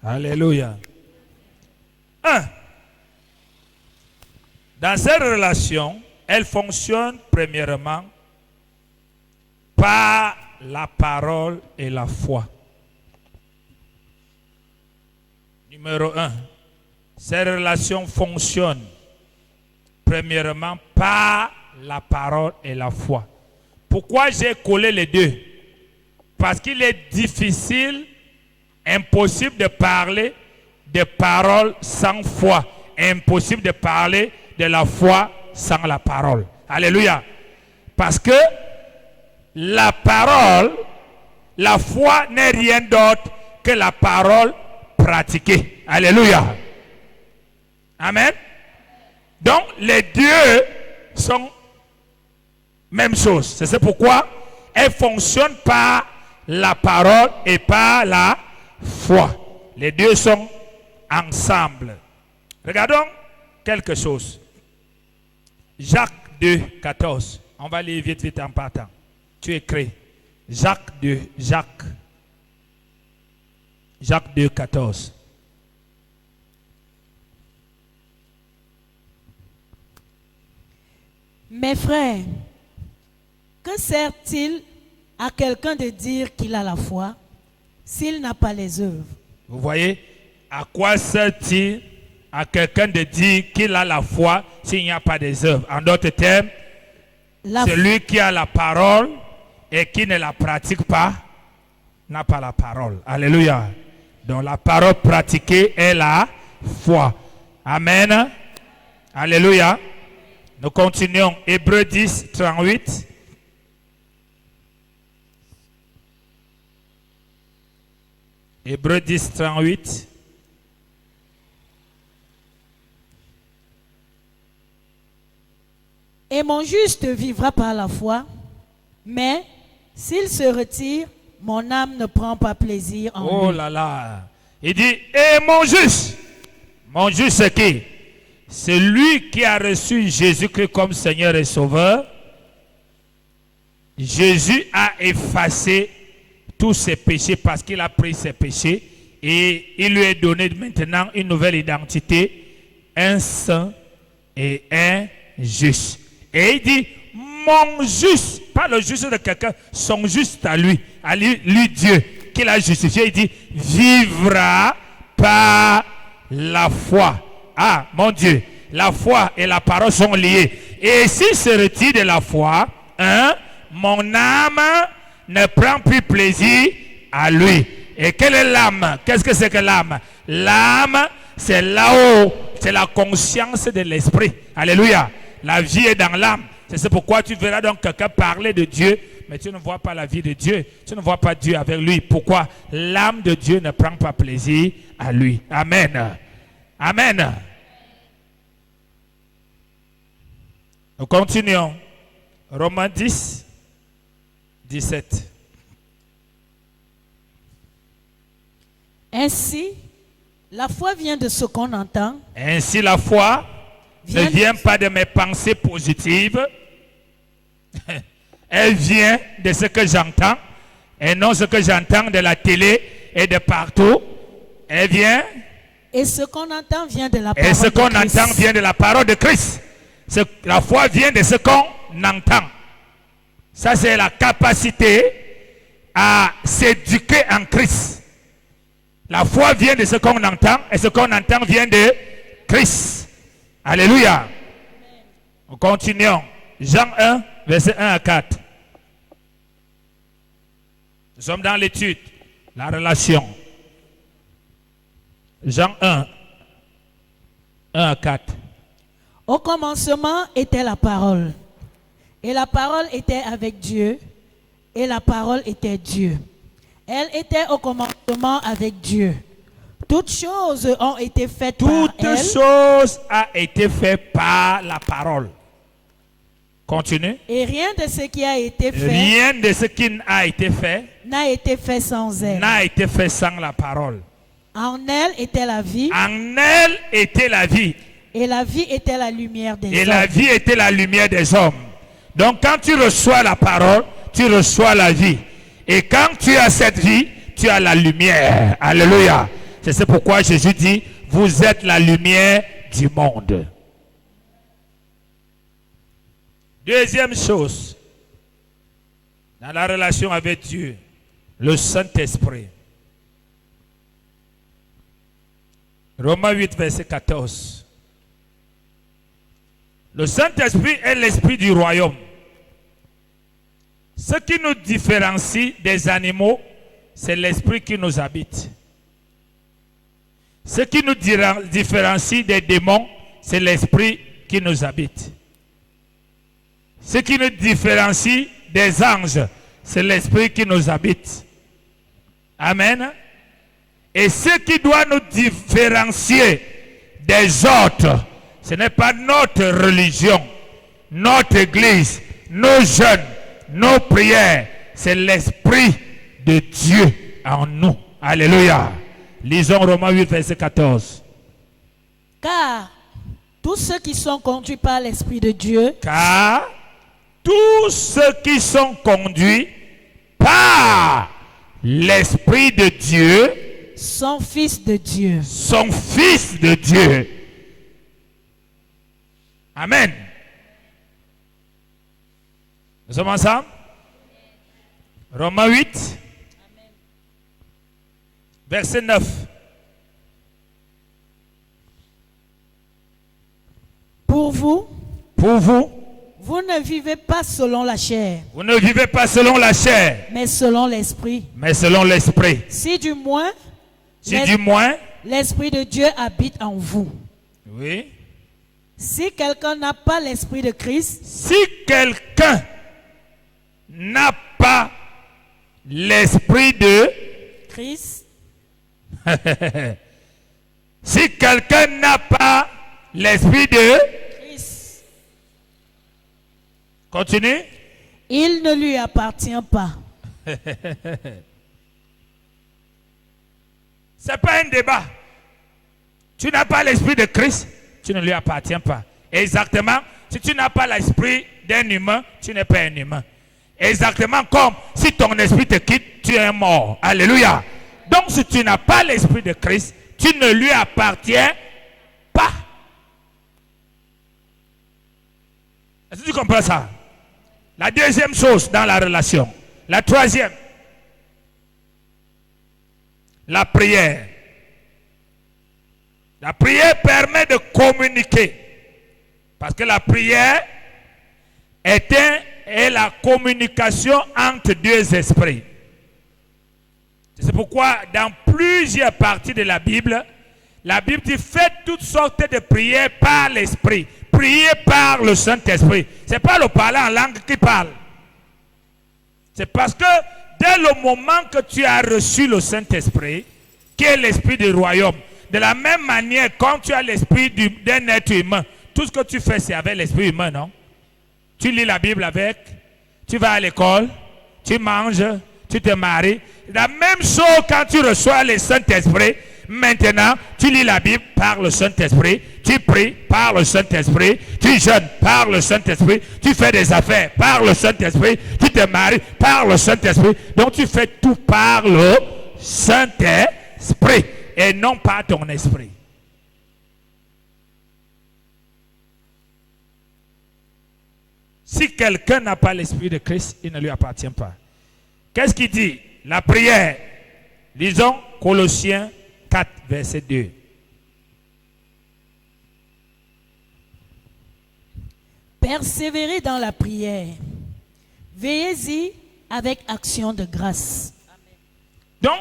Alléluia. 1. Dans cette relation, elle fonctionne premièrement par la parole et la foi. Numéro 1. Cette relation fonctionne premièrement par la parole et la foi. Pourquoi j'ai collé les deux? Parce qu'il est difficile, impossible de parler de paroles sans foi. Impossible de parler de la foi sans la parole. Alléluia. Parce que la parole, la foi n'est rien d'autre que la parole pratiquée. Alléluia. Amen. Donc les deux sont même chose. C'est pourquoi elles fonctionnent par la parole et par la foi. Les deux sont ensemble. Regardons quelque chose. Jacques 2, 14. On va lire vite en partant. Tu écris. Jacques 2, Jacques 2, 14. Mes frères, que sert-il à quelqu'un de dire qu'il a la foi s'il n'a pas les œuvres? Vous voyez, à quoi sert-il à quelqu'un de dire qu'il a la foi s'il n'y a pas des œuvres? En d'autres termes, celui qui a la parole et qui ne la pratique pas n'a pas la parole. Alléluia. Donc la parole pratiquée est la foi. Amen. Alléluia. Nous continuons. Hébreux 10, 38. Hébreux 10, 38. Et mon juste vivra par la foi, mais s'il se retire, mon âme ne prend pas plaisir en lui. Oh là là. Il dit, et mon juste c'est qui? C'est lui qui a reçu Jésus-Christ comme Seigneur et Sauveur. Jésus a effacé tous ses péchés parce qu'il a pris ses péchés et il lui est donné maintenant une nouvelle identité, un saint et un juste. Et il dit, mon juste, pas le juste de quelqu'un, son juste à lui Dieu, qu'il a justifié, il dit, vivra par la foi. Ah, mon Dieu, la foi et la parole sont liées. Et s'il se retire de la foi, mon âme ne prend plus plaisir à lui. Et quelle est l'âme? Qu'est-ce que c'est que l'âme? L'âme, c'est là-haut, c'est la conscience de l'esprit. Alléluia. La vie est dans l'âme. C'est pourquoi tu verras donc quelqu'un parler de Dieu, mais tu ne vois pas la vie de Dieu. Tu ne vois pas Dieu avec lui. Pourquoi? L'âme de Dieu ne prend pas plaisir à lui. Amen. Amen. Nous continuons. Romains 10, 17. Ainsi, la foi vient de ce qu'on entend. Ainsi, la foi ne vient pas de mes pensées positives. Elle vient de ce que j'entends et non ce que j'entends de la télé et de partout. Elle vient. Et ce qu'on entend vient de la parole de Et Christ. ce qu'on entend vient de la parole de Christ. La foi vient de ce qu'on entend. Ça, c'est la capacité à s'éduquer en Christ. La foi vient de ce qu'on entend et ce qu'on entend vient de Christ. Alléluia. Nous continuons. Jean 1, verset 1 à 4. Nous sommes dans l'étude, la relation. Jean 1, 1 à 4. Au commencement était la parole. Et la parole était avec Dieu. Et la parole était Dieu. Elle était au commencement avec Dieu. Toutes choses ont été faites par elle. Toutes choses ont été faites par la parole. Continue. Et rien de ce qui a été fait. Rien de ce qui a été fait. N'a été fait sans elle. N'a été fait sans la parole. En elle était la vie. En elle était la vie. Et la vie était la lumière des hommes. Et la vie était la lumière des hommes. Donc quand tu reçois la parole, tu reçois la vie. Et quand tu as cette vie, tu as la lumière. Alléluia. C'est pourquoi Jésus dit, vous êtes la lumière du monde. Deuxième chose, dans la relation avec Dieu, le Saint-Esprit. Romains 8, verset 14. Le Saint-Esprit est l'esprit du royaume. Ce qui nous différencie des animaux, c'est l'esprit qui nous habite. Ce qui nous différencie des démons, c'est l'esprit qui nous habite. Ce qui nous différencie des anges, c'est l'esprit qui nous habite. Amen. Et ce qui doit nous différencier des autres, ce n'est pas notre religion, notre église, nos jeûnes, nos prières, c'est l'esprit de Dieu en nous. Alléluia. Lisons Romains 8, verset 14. Car tous ceux qui sont conduits par l'Esprit de Dieu, car tous ceux qui sont conduits par l'Esprit de Dieu sont fils de Dieu. Sont fils de Dieu. Amen. Nous sommes ensemble? Romains 8, verset 9. Pour vous, vous ne vivez pas selon la chair. Vous ne vivez pas selon la chair. Mais selon l'esprit. Mais selon l'esprit. Si du moins, l'esprit de Dieu habite en vous. Oui. Si quelqu'un n'a pas l'esprit de Christ. Si quelqu'un n'a pas l'esprit de Christ. Si quelqu'un n'a pas l'esprit de Christ. Continue. Il ne lui appartient pas. C'est pas un débat. Tu n'as pas l'esprit de Christ, tu ne lui appartiens pas. Exactement. Si tu n'as pas l'esprit d'un humain, tu n'es pas un humain. Exactement comme si ton esprit te quitte, tu es mort. Alléluia. Donc si tu n'as pas l'esprit de Christ, tu ne lui appartiens pas. Est-ce que tu comprends ça? La deuxième chose dans la relation. La troisième. La prière. La prière permet de communiquer. Parce que la prière est la communication entre deux esprits. C'est pourquoi dans plusieurs parties de la Bible dit faites toutes sortes de prières par l'esprit. Priez par le Saint-Esprit. Ce n'est pas le parler en langue qui parle. C'est parce que dès le moment que tu as reçu le Saint-Esprit, qui est l'esprit du royaume, de la même manière, quand tu as l'esprit d'un être humain, tout ce que tu fais, c'est avec l'esprit humain, non? Tu lis la Bible avec, tu vas à l'école, tu manges, tu te maries. La même chose quand tu reçois le Saint-Esprit. Maintenant, tu lis la Bible par le Saint-Esprit, tu pries par le Saint-Esprit, tu jeûnes par le Saint-Esprit, tu fais des affaires par le Saint-Esprit, tu te maries par le Saint-Esprit. Donc tu fais tout par le Saint-Esprit et non par ton esprit. Si quelqu'un n'a pas l'esprit de Christ, il ne lui appartient pas. Qu'est-ce qu'il dit? La prière. Lisons Colossiens 4, verset 2. Persévérez dans la prière. Veillez-y avec action de grâce. Donc,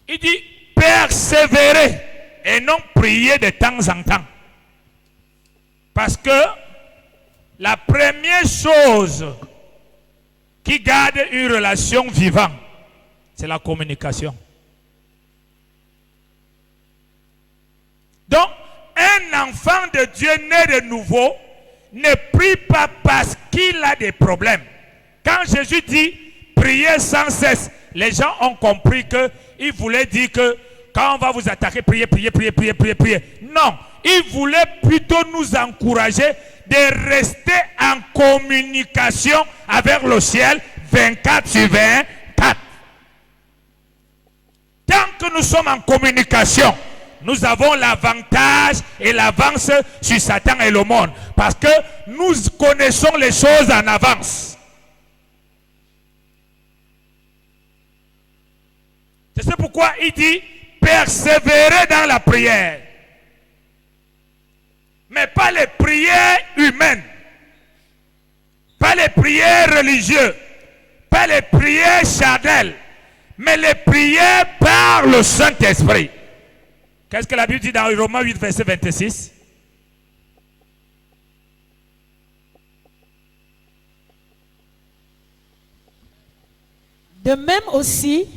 il dit persévérer et non prier de temps en temps. Parce que la première chose qui garde une relation vivante, c'est la communication. Donc, un enfant de Dieu né de nouveau ne prie pas parce qu'il a des problèmes. Quand Jésus dit priez sans cesse, les gens ont compris qu'il voulait dire que quand on va vous attaquer, priez, priez, priez, priez, priez, priez. Non, il voulait plutôt nous encourager de rester en communication avec le ciel 24 sur 24. Tant que nous sommes en communication, nous avons l'avantage et l'avance sur Satan et le monde. Parce que nous connaissons les choses en avance. C'est pourquoi il dit persévérer dans la prière. Mais pas les prières humaines. Pas les prières religieuses. Pas les prières charnelles. Mais les prières par le Saint-Esprit. Qu'est-ce que la Bible dit dans Romains 8, verset 26? De même aussi,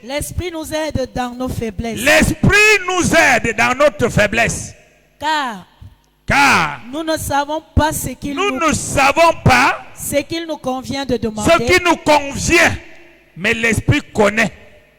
l'Esprit nous aide dans nos faiblesses. L'Esprit nous aide dans notre faiblesse. Car nous ne savons pas ce qu'il nous convient de demander. Ce qui nous convient. Mais l'Esprit connaît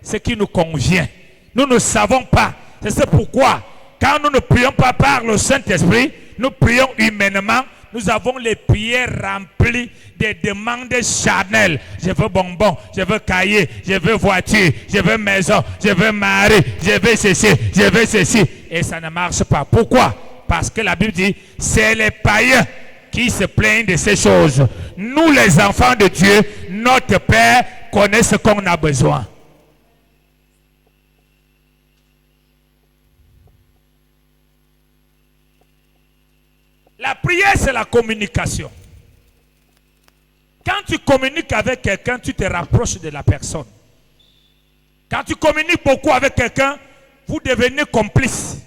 ce qui nous convient. Nous ne savons pas. C'est pourquoi, quand nous ne prions pas par le Saint-Esprit, nous prions humainement. Nous avons les prières remplies des demandes charnelles. Je veux bonbon, je veux cahier, je veux voiture, je veux maison, je veux mari, je veux ceci, je veux ceci. Et ça ne marche pas. Pourquoi? Parce que la Bible dit, c'est les païens qui se plaignent de ces choses. Nous, les enfants de Dieu, notre Père connaît ce qu'on a besoin. La prière, c'est la communication. Quand tu communiques avec quelqu'un, tu te rapproches de la personne. Quand tu communiques beaucoup avec quelqu'un, vous devenez complice.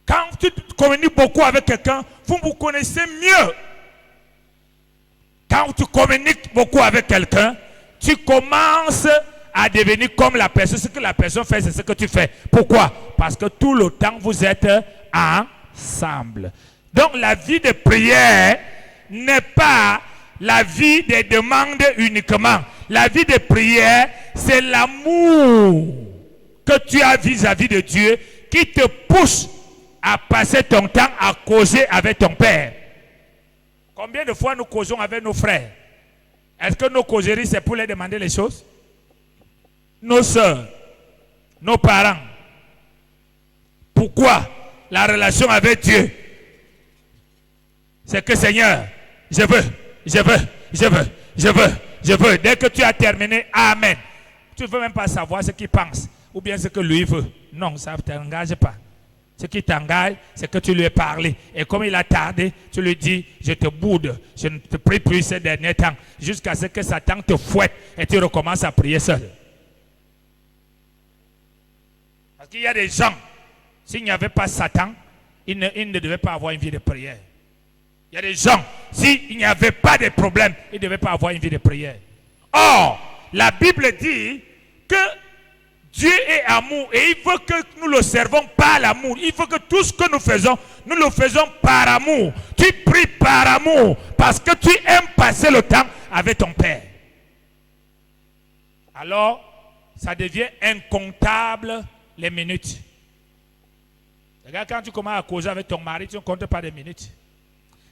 Quand tu communiques beaucoup avec quelqu'un, vous vous connaissez mieux. Quand tu communiques beaucoup avec quelqu'un, tu commences à devenir comme la personne. Ce que la personne fait, c'est ce que tu fais. Pourquoi? Parce que tout le temps, vous êtes ensemble. Donc la vie de prière n'est pas la vie des demandes uniquement. La vie de prière, c'est l'amour que tu as vis-à-vis de Dieu qui te pousse à passer ton temps à causer avec ton Père. Combien de fois nous causons avec nos frères? Est-ce que nos causeries, c'est pour les demander les choses? Nos soeurs, nos parents. Pourquoi? La relation avec Dieu, c'est que Seigneur, je veux. Dès que tu as terminé, Amen. Tu ne veux même pas savoir ce qu'il pense ou bien ce que lui veut. Non, ça ne t'engage pas. Ce qui t'engage, c'est que tu lui as parlé. Et comme il a tardé, tu lui dis, je te boude, je ne te prie plus ces derniers temps, jusqu'à ce que Satan te fouette et tu recommences à prier seul. Parce qu'il y a des gens, s'il n'y avait pas Satan, ils ne devaient pas avoir une vie de prière. Il y a des gens, s'il n'y avait pas de problème, ils ne devaient pas avoir une vie de prière. Or, la Bible dit que Dieu est amour et il veut que nous le servons par l'amour. Il veut que tout ce que nous le faisons par amour. Tu pries par amour parce que tu aimes passer le temps avec ton Père. Alors, ça devient incontable les minutes. Regarde, quand tu commences à causer avec ton mari, tu ne comptes pas des minutes.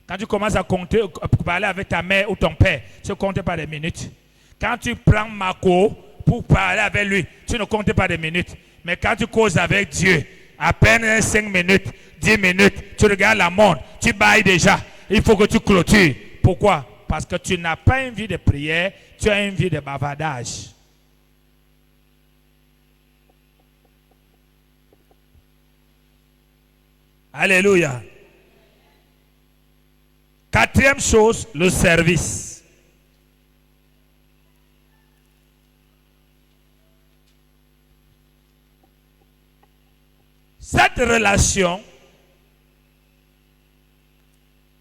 Quand tu commences à parler avec ta mère ou ton père, tu ne comptes pas des minutes. Quand tu prends Marco pour parler avec lui, tu ne comptes pas des minutes. Mais quand tu causes avec Dieu, à peine 5 minutes, 10 minutes, tu regardes la montre, tu bailles déjà. Il faut que tu clôtures. Pourquoi? Parce que tu n'as pas une vie de prière, tu as une vie de bavardage. Alléluia. Quatrième chose, le service. Cette relation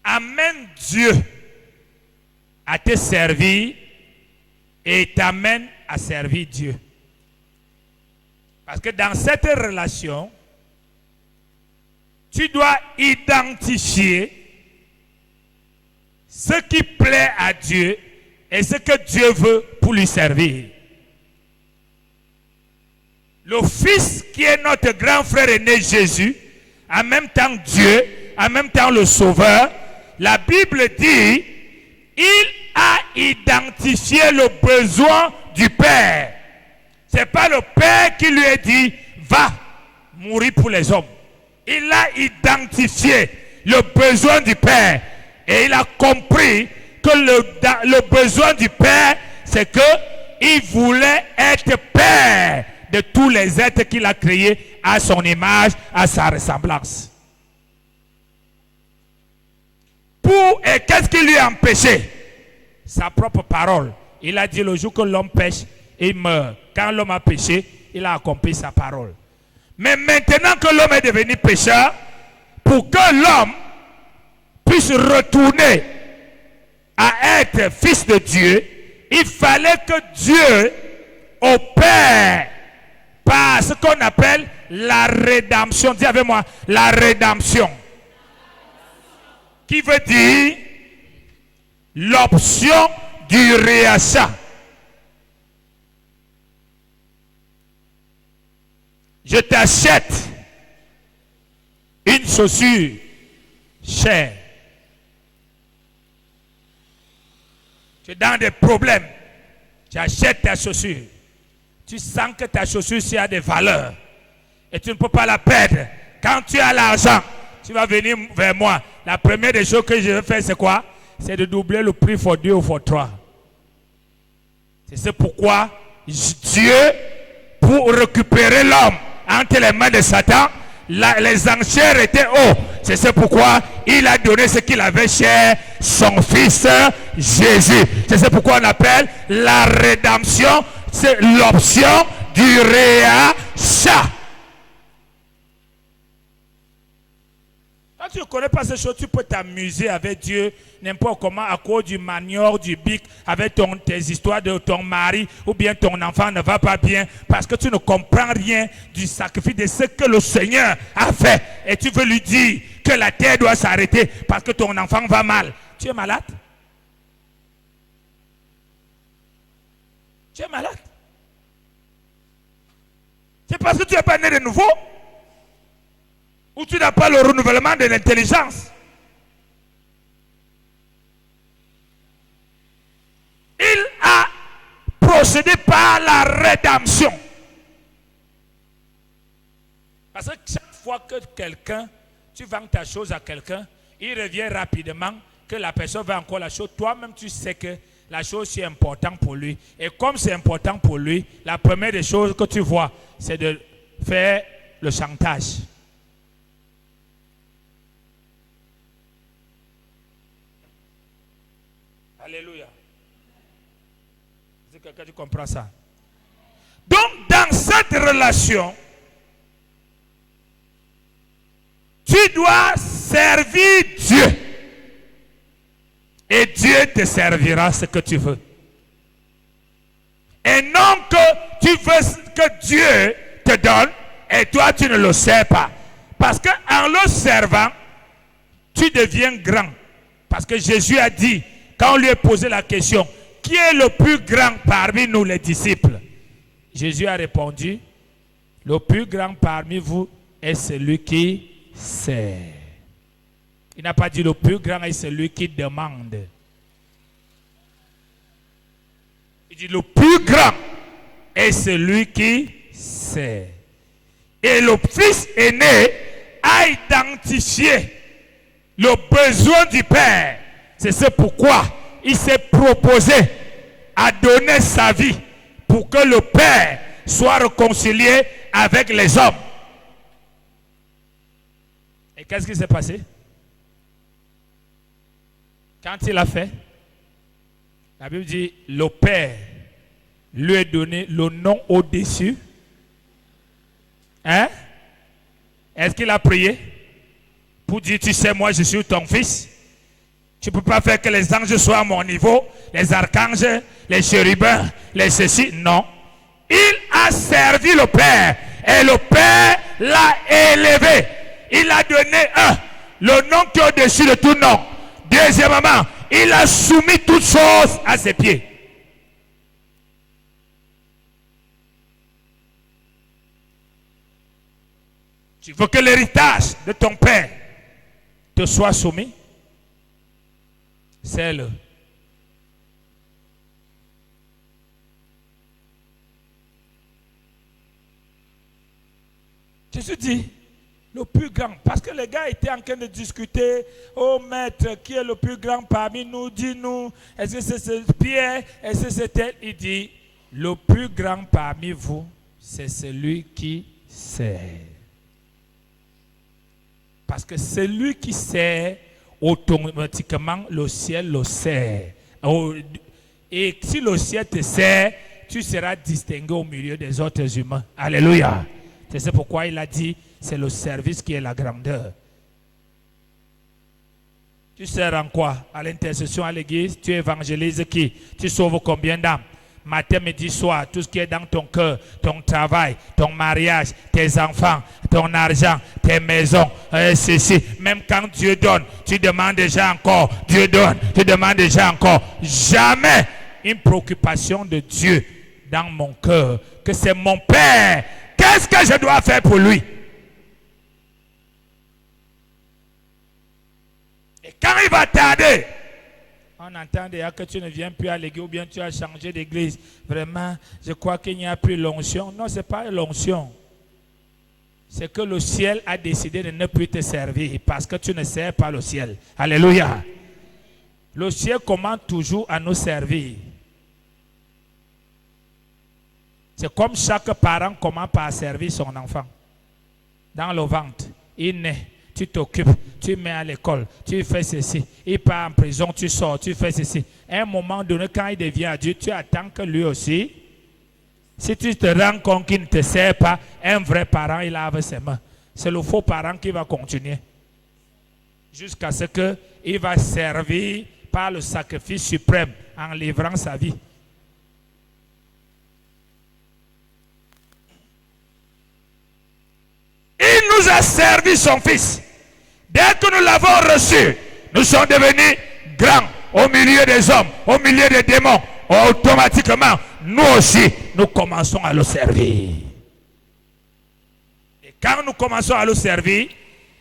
amène Dieu à te servir et t'amène à servir Dieu. Parce que dans cette relation, tu dois identifier ce qui plaît à Dieu et ce que Dieu veut pour lui servir. Le Fils qui est notre grand frère aîné Jésus, en même temps Dieu, en même temps le Sauveur, la Bible dit, il a identifié le besoin du Père. Ce n'est pas le Père qui lui a dit, va mourir pour les hommes. Il a identifié le besoin du Père. Et il a compris que le besoin du Père, c'est qu'il voulait être Père de tous les êtres qu'il a créés à son image, à sa ressemblance. Et qu'est-ce qui lui a empêché? Sa propre parole. Il a dit le jour que l'homme pêche, il meurt. Quand l'homme a péché, il a accompli sa parole. Mais maintenant que l'homme est devenu pécheur, pour que l'homme puisse retourner à être fils de Dieu, il fallait que Dieu opère par ce qu'on appelle la rédemption. Dis avec moi, la rédemption. Qui veut dire l'option du réachat. Je t'achète une chaussure chère. Tu es dans des problèmes. Tu achètes ta chaussure. Tu sens que ta chaussure a des valeurs. Et tu ne peux pas la perdre. Quand tu as l'argent, tu vas venir vers moi. La première des choses que je vais faire, c'est quoi? C'est de doubler le prix fois 2 ou fois 3. C'est pourquoi Dieu, pour récupérer l'homme entre les mains de Satan, les enchères étaient hauts. C'est pourquoi il a donné ce qu'il avait cher, son fils Jésus. C'est pourquoi on appelle la rédemption, c'est l'option du réachat. Quand tu ne connais pas ces choses, tu peux t'amuser avec Dieu n'importe comment à cause du manioc, du bic, avec tes histoires de ton mari ou bien ton enfant ne va pas bien parce que tu ne comprends rien du sacrifice de ce que le Seigneur a fait. Et tu veux lui dire que la terre doit s'arrêter parce que ton enfant va mal. Tu es malade? Tu es malade? C'est parce que tu n'es pas né de nouveau? Ou tu n'as pas le renouvellement de l'intelligence? Il a procédé par la rédemption. Parce que chaque fois que tu vends ta chose à quelqu'un, il revient rapidement que la personne va encore la chose. Toi-même, tu sais que la chose est importante pour lui. Et comme c'est important pour lui, la première des choses que tu vois, c'est de faire le chantage. Alléluia. Est-ce que quelqu'un comprend ça? Donc, dans cette relation, tu dois servir Dieu. et Dieu te servira ce que tu veux. Et non que tu veux que Dieu te donne et toi tu ne le sais pas. Parce qu'en le servant, tu deviens grand. Parce que Jésus a dit, quand on lui a posé la question, qui est le plus grand parmi nous les disciples? Jésus a répondu, le plus grand parmi vous est celui qui sert. Il n'a pas dit le plus grand est celui qui demande. Il dit le plus grand est celui qui sert. Et le fils aîné a identifié le besoin du Père. C'est ce pourquoi il s'est proposé à donner sa vie pour que le Père soit réconcilié avec les hommes. Et qu'est-ce qui s'est passé? Quand il a fait, la Bible dit, le Père lui a donné le nom au-dessus. Hein? Est-ce qu'il a prié pour dire, tu sais, moi je suis ton fils? Tu ne peux pas faire que les anges soient à mon niveau, les archanges, les chérubins, les ceci. Non. Il a servi le Père et le Père l'a élevé. Il a donné le nom qui est au-dessus de tout nom. Deuxièmement, il a soumis toutes choses à ses pieds. Tu veux que l'héritage de ton Père te soit soumis? C'est-le. Jésus dit, le plus grand, parce que les gars étaient en train de discuter, oh maître, qui est le plus grand parmi nous? Dis-nous, est-ce que c'est Pierre? Est-ce que c'est elle? Il dit, le plus grand parmi vous, c'est celui qui sert. Parce que celui qui sert, automatiquement, le ciel le sert. Et si le ciel te sert, tu seras distingué au milieu des autres humains. Alléluia. C'est pourquoi il a dit, c'est le service qui est la grandeur. Tu sers en quoi? À l'intercession à l'église, tu évangélises qui? Tu sauves combien d'âmes? Matin, midi, soir, tout ce qui est dans ton cœur, ton travail, ton mariage, tes enfants, ton argent, tes maisons, ceci. Même quand Dieu donne, tu demandes déjà encore. Dieu donne, tu demandes déjà encore. Jamais une préoccupation de Dieu dans mon cœur, que c'est mon Père. Qu'est-ce que je dois faire pour lui? Et quand il va tarder, on entend déjà que tu ne viens plus à l'église ou bien tu as changé d'église. Vraiment, je crois qu'il n'y a plus l'onction. Non, ce n'est pas l'onction. C'est que le ciel a décidé de ne plus te servir parce que tu ne sers pas le ciel. Alléluia. Le ciel commence toujours à nous servir. C'est comme chaque parent commence par servir son enfant. Dans le ventre, il naît. Tu t'occupes, tu mets à l'école, tu fais ceci. Il part en prison, tu sors, tu fais ceci. À un moment donné, quand il devient adulte, tu attends que lui aussi, si tu te rends compte qu'il ne te sert pas, un vrai parent, il lave ses mains. C'est le faux parent qui va continuer. Jusqu'à ce qu'il va servir par le sacrifice suprême en livrant sa vie. Il nous a servi son fils. Dès que nous l'avons reçu, nous sommes devenus grands au milieu des hommes, au milieu des démons. Automatiquement, nous aussi, nous commençons à le servir. Et quand nous commençons à le servir,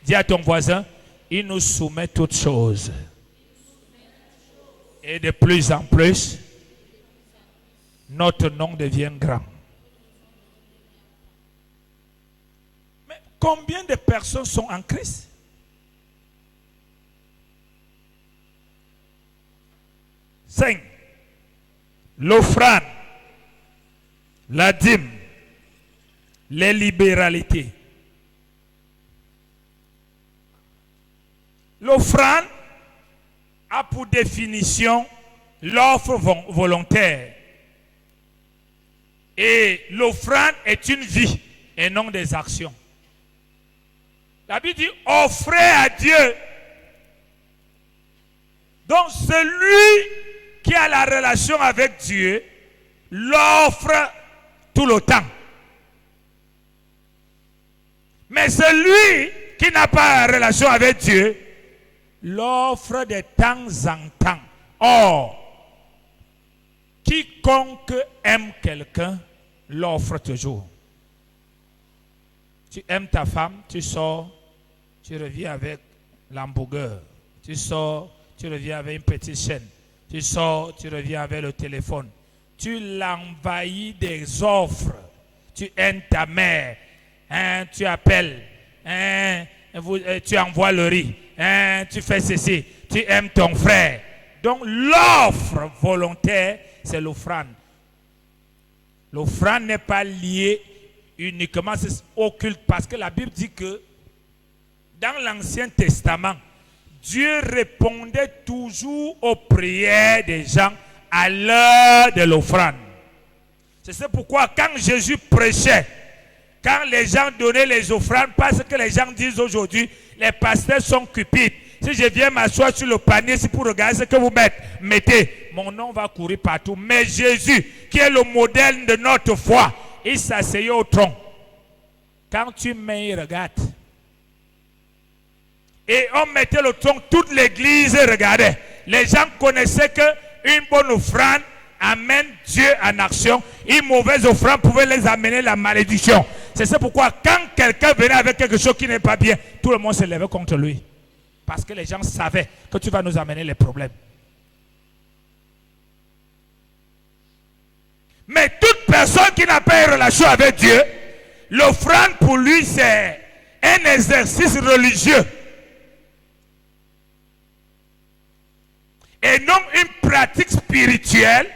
dis à ton voisin, il nous soumet toutes choses. Et de plus en plus, notre nom devient grand. Combien de personnes sont en Christ? Cinq. L'offrande, la dîme, les libéralités. L'offrande a pour définition l'offre volontaire. Et l'offrande est une vie et non des actions. La Bible dit, offrez à Dieu Donc celui qui a la relation avec Dieu l'offre tout le temps. Mais celui qui n'a pas la relation avec Dieu l'offre de temps en temps. Or, quiconque aime quelqu'un l'offre toujours. Tu aimes ta femme, tu sors, tu reviens avec l'hamburger. Tu sors, tu reviens avec une petite chaîne. Tu sors, tu reviens avec le téléphone. Tu l'envahis des offres. Tu aimes ta mère. Hein, tu appelles. Hein, tu envoies le riz. Hein, tu fais ceci. Tu aimes ton frère. Donc l'offre volontaire, c'est l'offrande. L'offrande n'est pas liée uniquement au culte. Parce que la Bible dit que dans l'Ancien Testament, Dieu répondait toujours aux prières des gens à l'heure de l'offrande. C'est pourquoi quand Jésus prêchait, quand les gens donnaient les offrandes, parce que les gens disent aujourd'hui, les pasteurs sont cupides. Si je viens m'asseoir sur le panier, c'est pour regarder ce que vous mettez. Mon nom va courir partout. Mais Jésus, qui est le modèle de notre foi, il s'asseyait au tronc. Quand tu mets, il regarde. Et on mettait le tronc, toute l'église regardait. Les gens connaissaient qu'une bonne offrande amène Dieu en action. Une mauvaise offrande pouvait les amener la malédiction. C'est pourquoi quand quelqu'un venait avec quelque chose qui n'est pas bien, tout le monde se levait contre lui. Parce que les gens savaient que tu vas nous amener les problèmes. Mais toute personne qui n'a pas une relation avec Dieu, l'offrande pour lui c'est un exercice religieux. Et non une pratique spirituelle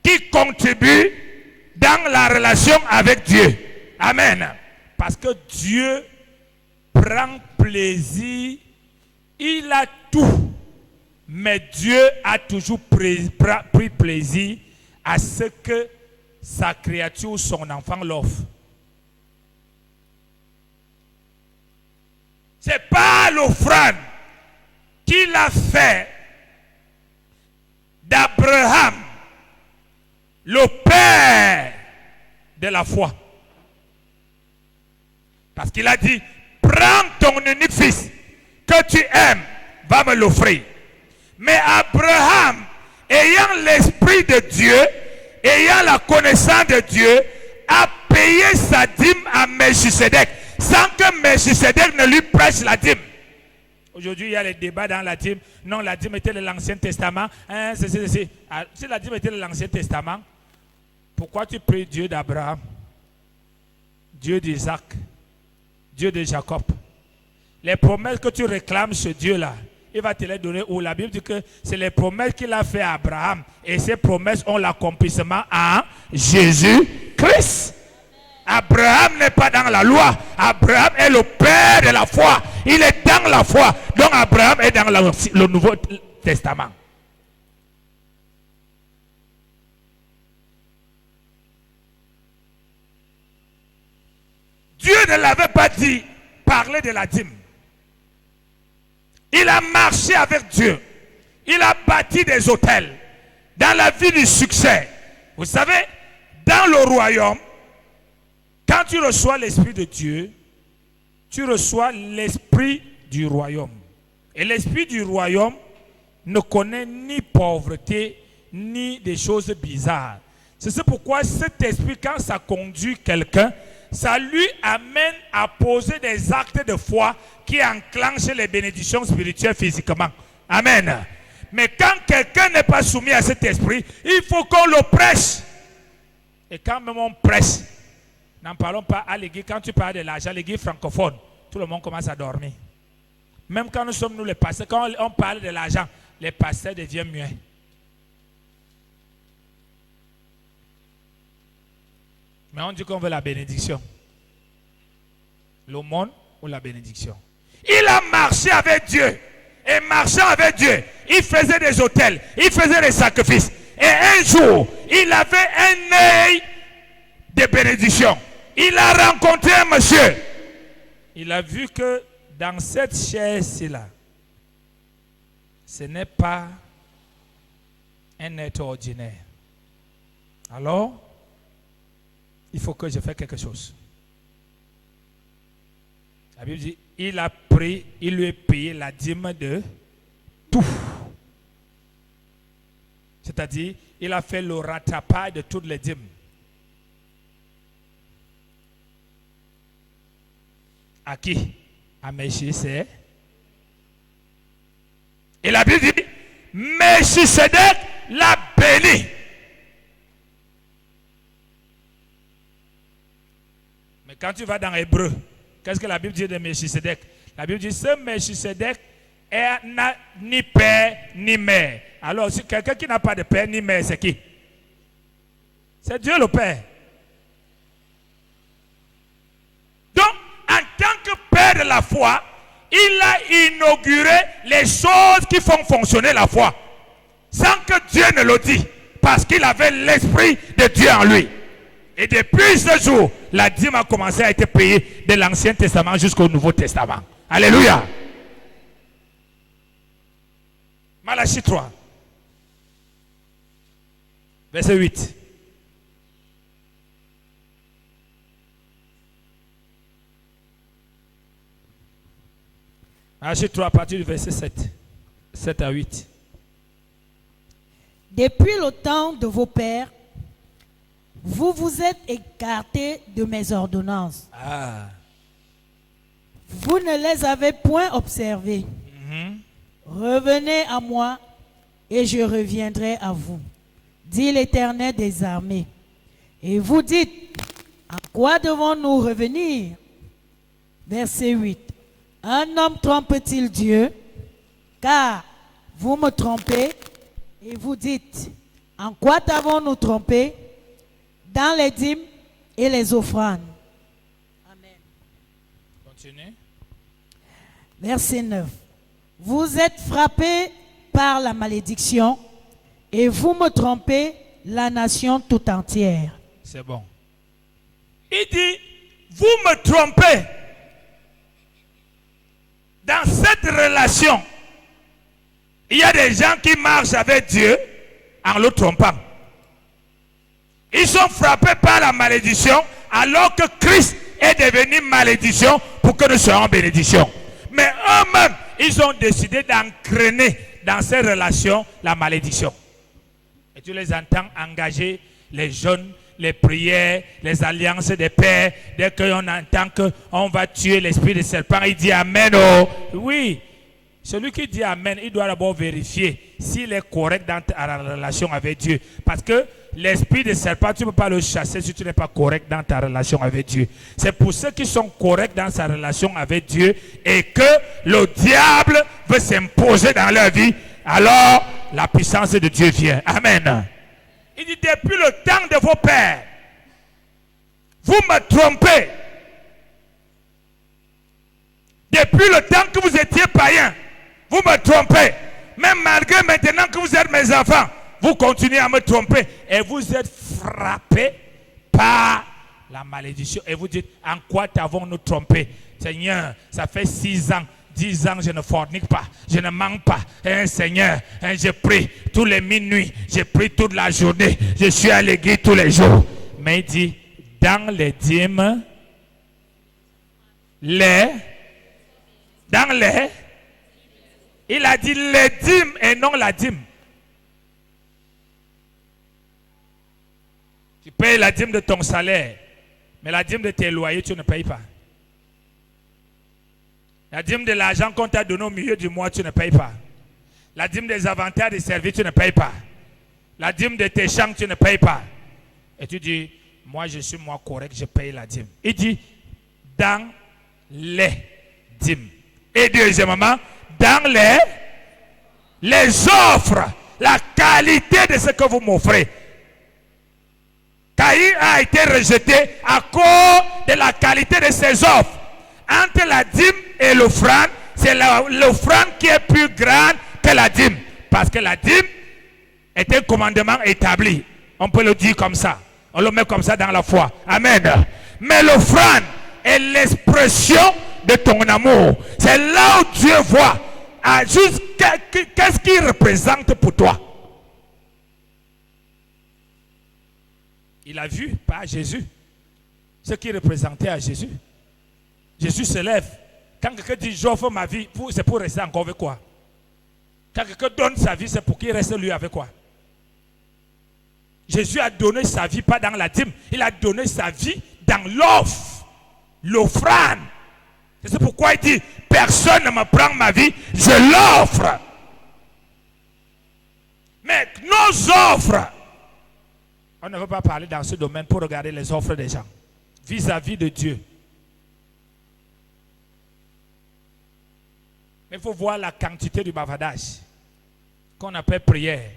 qui contribue dans la relation avec Dieu. Amen. Parce que Dieu prend plaisir, il a tout. Mais Dieu a toujours pris plaisir à ce que sa créature, son enfant l'offre. Ce n'est pas l'offrande qu'il a fait d'Abraham, le père de la foi. Parce qu'il a dit, prends ton unique fils que tu aimes, va me l'offrir. Mais Abraham, ayant l'esprit de Dieu, ayant la connaissance de Dieu, a payé sa dîme à Melchisedec, sans que Melchisedec ne lui prêche la dîme. Aujourd'hui, il y a les débats dans la dîme. Non, la dîme était de l'Ancien Testament. Hein, si la dîme était de l'Ancien Testament, pourquoi tu pries Dieu d'Abraham, Dieu d'Isaac, Dieu de Jacob? Les promesses que tu réclames ce Dieu-là, il va te les donner où? La Bible dit que c'est les promesses qu'il a fait à Abraham. Et ces promesses ont l'accomplissement en Jésus-Christ. Abraham n'est pas dans la loi. Abraham est le père de la foi. Il est dans la foi. Donc Abraham est dans le Nouveau Testament. Dieu ne l'avait pas dit parler de la dîme. Il a marché avec Dieu. Il a bâti des hôtels. Dans la vie du succès. Vous savez, dans le royaume, quand tu reçois l'Esprit de Dieu, tu reçois l'Esprit du royaume. Et l'Esprit du royaume ne connaît ni pauvreté, ni des choses bizarres. C'est pourquoi cet esprit, quand ça conduit quelqu'un, ça lui amène à poser des actes de foi qui enclenchent les bénédictions spirituelles physiquement. Amen. Mais quand quelqu'un n'est pas soumis à cet esprit, il faut qu'on le prêche. Et quand même on prêche, n'en parlons pas à l'église. Quand tu parles de l'argent, l'église francophone, tout le monde commence à dormir. Même quand nous sommes les pasteurs, quand on parle de l'argent, les pasteurs deviennent muets. Mais on dit qu'on veut la bénédiction. L'aumône ou la bénédiction. Il a marché avec Dieu. Et marchant avec Dieu, il faisait des hôtels, il faisait des sacrifices. Et un jour, il avait un œil de bénédiction. Il a rencontré un monsieur. Il a vu que dans cette chaise-là, ce n'est pas un être ordinaire. Alors, il faut que je fasse quelque chose. La Bible dit, il a pris, il lui a payé la dîme de tout. C'est-à-dire, il a fait le rattrapage de toutes les dîmes. À qui? À Melchisedec. Et la Bible dit, Melchisedec l'a béni. Mais quand tu vas dans Hébreu, qu'est-ce que la Bible dit de Melchisedec? La Bible dit, ce Melchisedec n'a ni père ni mère. Alors, si quelqu'un qui n'a pas de père ni mère, c'est qui? C'est Dieu le Père. Donc, en tant que Père de la foi, il a inauguré les choses qui font fonctionner la foi. Sans que Dieu ne le dise. Parce qu'il avait l'Esprit de Dieu en lui. Et depuis ce jour, la dîme a commencé à être payée de l'Ancien Testament jusqu'au Nouveau Testament. Alléluia. Malachie 3. Verset 8. Malachie 3 à partir du verset 7. 7 à 8. Depuis le temps de vos pères, vous vous êtes écartés de mes ordonnances. Vous ne les avez point observées. Revenez à moi et je reviendrai à vous, dit l'Éternel des armées. Et vous dites, à quoi devons-nous revenir? Verset 8. Un homme trompe-t-il Dieu? Car vous me trompez et vous dites, en quoi t'avons-nous trompé? Dans les dîmes et les offrandes. Amen. Continue. Verset 9. Vous êtes frappés par la malédiction et vous me trompez, la nation tout entière. C'est bon. Il dit, vous me trompez. Dans cette relation, il y a des gens qui marchent avec Dieu en le trompant. Ils sont frappés par la malédiction alors que Christ est devenu malédiction pour que nous soyons bénédiction. Mais eux-mêmes, ils ont décidé d'entraîner dans ces relations la malédiction. Et tu les entends engager les jeunes, les prières, les alliances des pères. Dès qu'on entend qu'on va tuer l'esprit de serpent, il dit Amen. Oh. Oui, celui qui dit Amen, il doit d'abord vérifier s'il est correct dans la relation avec Dieu. Parce que l'esprit de serpent, tu ne peux pas le chasser si tu n'es pas correct dans ta relation avec Dieu. C'est pour ceux qui sont corrects dans sa relation avec Dieu et que le diable veut s'imposer dans leur vie, alors la puissance de Dieu vient. Amen. Il dit, depuis le temps de vos pères, vous me trompez. Depuis le temps que vous étiez païens, vous me trompez. Même malgré maintenant que vous êtes mes enfants, vous continuez à me tromper. Et vous êtes frappés par la malédiction. Et vous dites, en quoi t'avons-nous trompé? Seigneur, ça fait 6 ans. 10 ans, je ne fornique pas, je ne manque pas. Seigneur, je prie tous les minuit, je prie toute la journée, je suis à l'église tous les jours. Mais il dit, dans les dîmes, il a dit les dîmes et non la dîme. Tu payes la dîme de ton salaire, mais la dîme de tes loyers, tu ne payes pas. La dîme de l'argent qu'on t'a donné au milieu du mois, tu ne payes pas. La dîme des avantages des services, tu ne payes pas. La dîme de tes champs, tu ne payes pas. Et tu dis, moi je suis correct, je paye la dîme. Il dit, dans les dîmes. Et deuxièmement, dans les offres, la qualité de ce que vous m'offrez. Caïn a été rejeté à cause de la qualité de ses offres. Entre la dîme et l'offrande, c'est l'offrande qui est plus grande que la dîme. Parce que la dîme est un commandement établi. On peut le dire comme ça. On le met comme ça dans la foi. Amen. Mais l'offrande est l'expression de ton amour. C'est là où Dieu voit qu'est-ce qu'il représente pour toi? Il a vu, pas Jésus, ce qu'il représentait à Jésus. Jésus se lève. Quand quelqu'un dit j'offre ma vie, c'est pour rester encore avec quoi? Quand quelqu'un donne sa vie, c'est pour qu'il reste lui avec quoi? Jésus a donné sa vie pas dans la dîme, il a donné sa vie dans l'offre, l'offrande. C'est pourquoi il dit personne ne me prend ma vie, je l'offre. Mais nos offres, on ne veut pas parler dans ce domaine pour regarder les offres des gens vis-à-vis de Dieu. Mais il faut voir la quantité du bavardage qu'on appelle prière.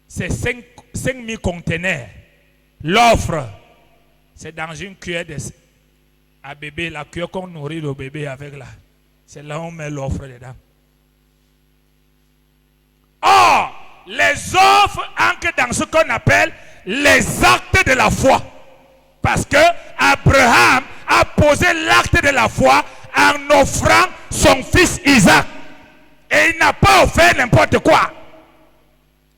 C'est 5000 conteneurs. L'offre, c'est dans une cuillère à bébé, la cuillère qu'on nourrit le bébé avec là. C'est là où on met l'offre dedans. Or, les offres entrent dans ce qu'on appelle les actes de la foi. Parce que Abraham a posé l'acte de la foi en offrant son fils Isaac. Et il n'a pas offert n'importe quoi.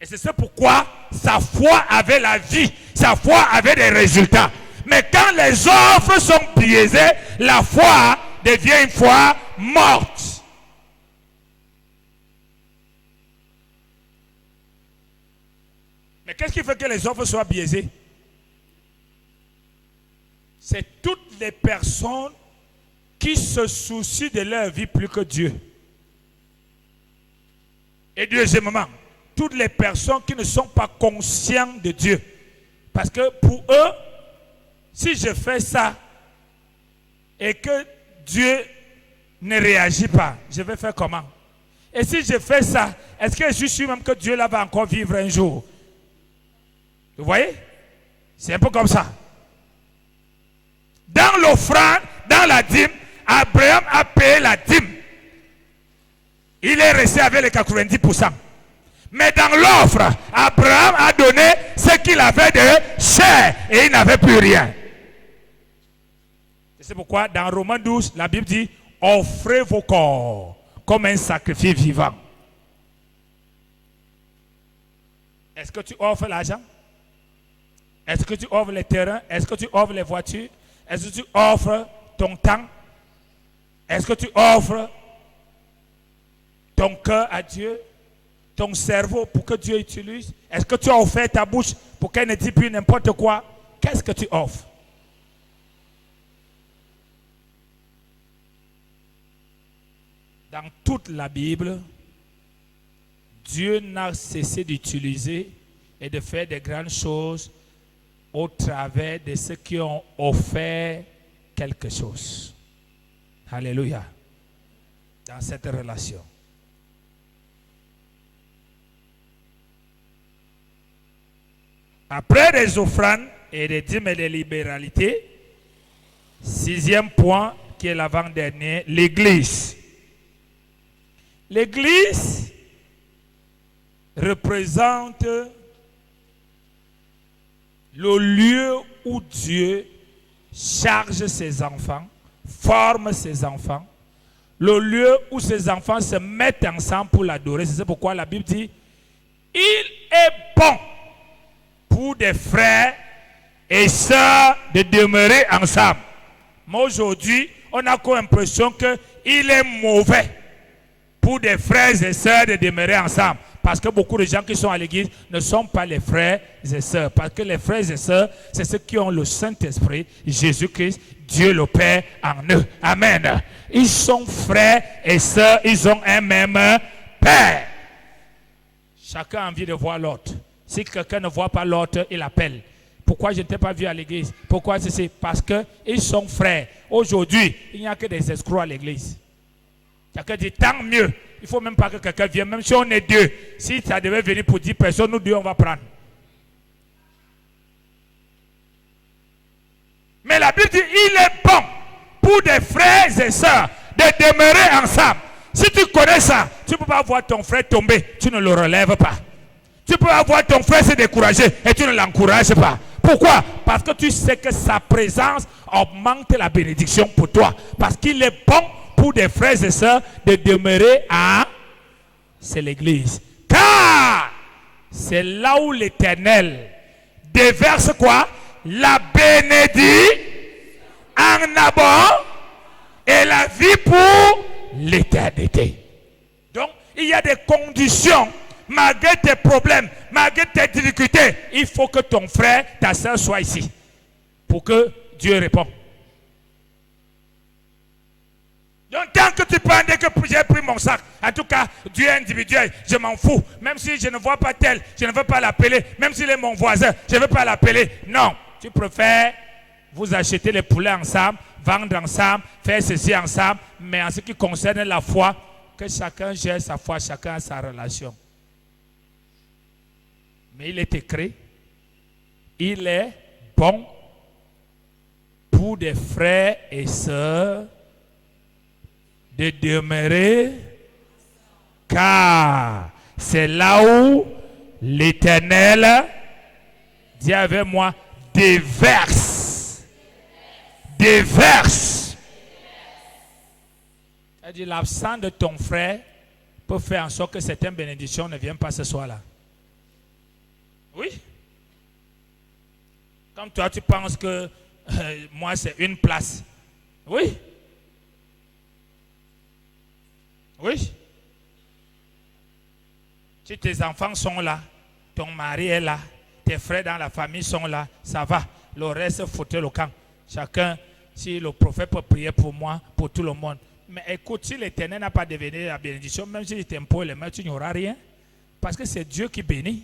Et c'est pourquoi sa foi avait la vie, sa foi avait des résultats. Mais quand les offres sont biaisées, la foi devient une foi morte. Mais qu'est-ce qui fait que les offres soient biaisées? C'est toutes les personnes qui se soucient de leur vie plus que Dieu. Et deuxièmement, toutes les personnes qui ne sont pas conscientes de Dieu. Parce que pour eux, si je fais ça et que Dieu ne réagit pas, je vais faire comment? Et si je fais ça, est-ce que je suis sûr même que Dieu là va encore vivre un jour? Vous voyez? C'est un peu comme ça. Dans l'offrande, dans la dîme, Abraham a payé la dîme. Il est resté avec les 90%. Mais dans l'offre, Abraham a donné ce qu'il avait de chair et il n'avait plus rien. C'est pourquoi dans Romains 12, la Bible dit offrez vos corps comme un sacrifice vivant. Est-ce que tu offres l'argent? Est-ce que tu offres les terrains? Est-ce que tu offres les voitures? Est-ce que tu offres ton temps? Est-ce que tu offres ton cœur à Dieu? Ton cerveau pour que Dieu utilise? Est-ce que tu as offert ta bouche pour qu'elle ne dise plus n'importe quoi? Qu'est-ce que tu offres? Dans toute la Bible, Dieu n'a cessé d'utiliser et de faire de grandes choses au travers de ceux qui ont offert quelque chose. Alléluia. Dans cette relation. Après les offrandes et les dîmes et les libéralités, sixième point qui est l'avant-dernier, l'Église. L'Église représente le lieu où Dieu charge ses enfants, forme ses enfants, le lieu où ses enfants se mettent ensemble pour l'adorer. C'est pourquoi la Bible dit, il est bon pour des frères et sœurs de demeurer ensemble. Mais aujourd'hui, on a comme l'impression qu'il est mauvais pour des frères et sœurs de demeurer ensemble. Parce que beaucoup de gens qui sont à l'église ne sont pas les frères et sœurs. Parce que les frères et sœurs, c'est ceux qui ont le Saint-Esprit, Jésus-Christ, Dieu le Père en eux. Amen. Ils sont frères et sœurs, ils ont un même Père. Chacun a envie de voir l'autre. Si quelqu'un ne voit pas l'autre, il appelle. Pourquoi je ne t'ai pas vu à l'église? Pourquoi c'est parce qu'ils sont frères. Aujourd'hui, il n'y a que des escrocs à l'église. Quelqu'un dit tant mieux. Il ne faut même pas que quelqu'un vienne. Même si on est deux. Si ça devait venir pour 10 personnes, nous deux, on va prendre. Mais la Bible dit il est bon pour des frères et sœurs de demeurer ensemble. Si tu connais ça, tu ne peux pas voir ton frère tomber. Tu ne le relèves pas. Tu peux avoir ton frère se décourager et tu ne l'encourages pas. Pourquoi? Parce que tu sais que sa présence augmente la bénédiction pour toi. Parce qu'il est bon pour pour des frères et sœurs de demeurer à... C'est l'église. Car c'est là où l'Éternel déverse quoi? La bénédiction en abondance et la vie pour l'éternité. Donc, il y a des conditions, malgré tes problèmes, malgré tes difficultés, il faut que ton frère, ta soeur soit ici pour que Dieu réponde. Donc, tant que tu penses que j'ai pris mon sac, en tout cas, Dieu est individuel, je m'en fous. Même si je ne vois pas tel, je ne veux pas l'appeler. Même s'il est mon voisin, je ne veux pas l'appeler. Non, tu préfères vous acheter les poulets ensemble, vendre ensemble, faire ceci ensemble. Mais en ce qui concerne la foi, que chacun gère sa foi, chacun a sa relation. Mais il est écrit, il est bon pour des frères et sœurs de demeurer, car c'est là où l'Éternel, dit avec moi, déverse. C'est-à-dire l'absence de ton frère peut faire en sorte que certaines bénédictions ne viennent pas ce soir-là. Oui. Comme toi, tu penses que moi, c'est une place. Oui. Oui. Si tes enfants sont là, ton mari est là, tes frères dans la famille sont là, ça va. Le reste, foutez le camp. Chacun, si le prophète peut prier pour moi, pour tout le monde. Mais écoute, si l'Éternel n'a pas devenu la bénédiction, même si tu t'imposes les mains, tu n'auras rien. Parce que c'est Dieu qui bénit.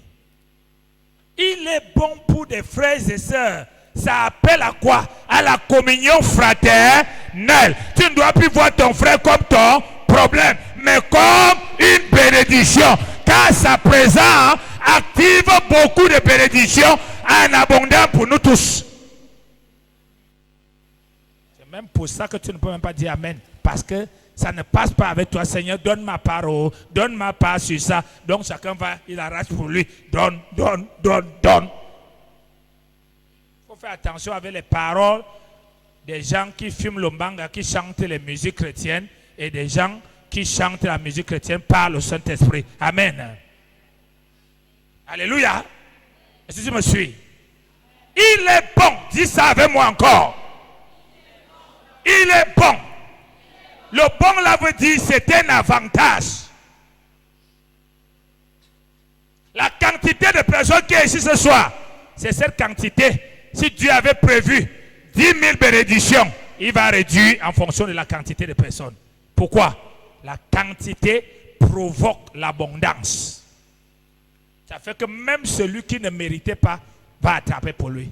Il est bon pour des frères et sœurs. Ça appelle à quoi? À la communion fraternelle. Tu ne dois plus voir ton frère comme ton problème, mais comme une bénédiction. Car sa présence active beaucoup de bénédictions en abondance pour nous tous. C'est même pour ça que tu ne peux même pas dire Amen. Parce que ça ne passe pas avec toi. Seigneur, donne ma part, donne ma part sur ça. Donc chacun va, il arrache pour lui. Donne. Il faut faire attention avec les paroles des gens qui fument le mbanga, qui chantent les musiques chrétiennes, et des gens qui chantent la musique chrétienne par le Saint-Esprit. Amen. Alléluia. Est-ce que tu me suis? Il est bon. Dis ça avec moi encore. Il est bon. Le bon là veut dire c'est un avantage. La quantité de personnes qui est ici ce soir, c'est cette quantité. Si Dieu avait prévu 10 000 bénédictions, il va réduire en fonction de la quantité de personnes. Pourquoi? La quantité provoque l'abondance. Ça fait que même celui qui ne méritait pas va attraper pour lui.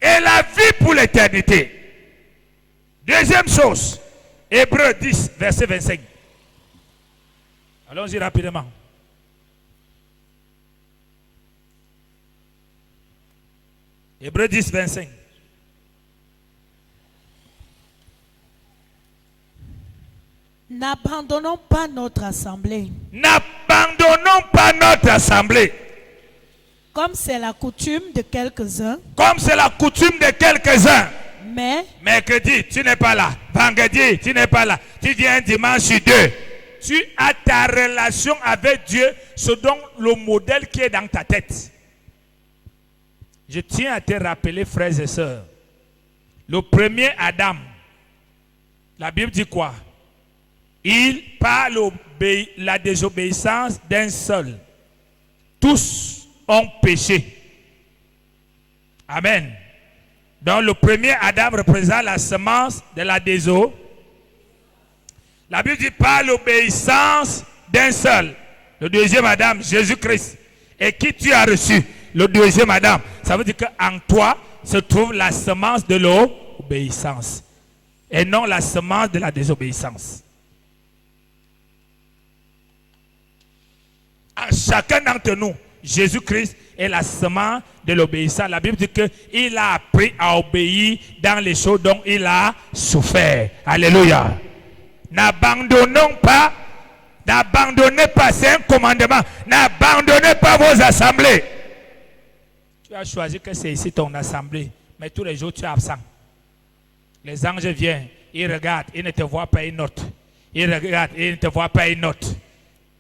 Et la vie pour l'éternité. Deuxième chose, Hébreux 10, verset 25. Allons-y rapidement. Hébreux 10, 25. N'abandonnons pas notre assemblée. N'abandonnons pas notre assemblée. Comme c'est la coutume de quelques-uns. Comme c'est la coutume de quelques-uns. Mais mercredi, tu n'es pas là. Vendredi, tu n'es pas là. Tu viens dimanche sur 2. Tu as ta relation avec Dieu selon le modèle qui est dans ta tête. Je tiens à te rappeler, frères et sœurs. Le premier Adam, la Bible dit quoi? Il parle la désobéissance d'un seul. Tous ont péché. Amen. Donc le premier Adam représente la semence de la désobéissance. La Bible dit par l'obéissance d'un seul. Le deuxième Adam, Jésus-Christ. Et qui tu as reçu? Le deuxième Adam. Ça veut dire qu'en toi se trouve la semence de l'obéissance. Et non la semence de la désobéissance. À chacun d'entre nous, Jésus-Christ est la semence de l'obéissance. La Bible dit qu'il a appris à obéir dans les choses dont il a souffert. Alléluia. N'abandonnez pas, c'est un commandement. N'abandonnez pas vos assemblées. Tu as choisi que c'est ici ton assemblée, mais tous les jours tu es absent. Les anges viennent, il regarde, il ne te voit pas, il note. Il regarde, il ne te voit pas, il note.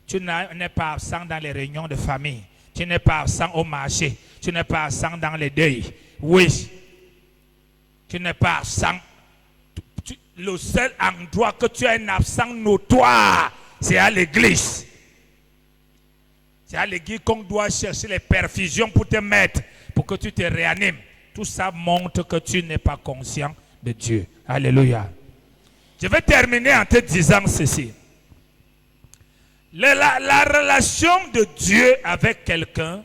Tu n'es pas absent dans les réunions de famille. Tu n'es pas absent au marché. Tu n'es pas absent dans les deuils. Oui. Tu n'es pas absent. Le seul endroit que tu es un absent notoire, c'est à l'église. C'est à l'église qu'on doit chercher les perfusions pour te mettre, pour que tu te réanimes. Tout ça montre que tu n'es pas conscient de Dieu. Alléluia. Je vais terminer en te disant ceci. La relation de Dieu avec quelqu'un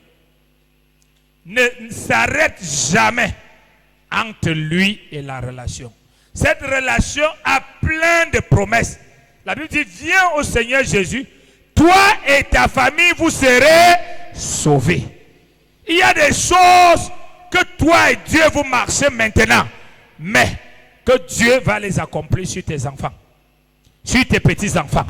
ne s'arrête jamais entre lui et la relation. Cette relation a plein de promesses. La Bible dit, viens au Seigneur Jésus, toi et ta famille, vous serez sauvés. Il y a des choses que toi et Dieu vous marchez maintenant, mais que Dieu va les accomplir sur tes enfants, sur tes petits-enfants,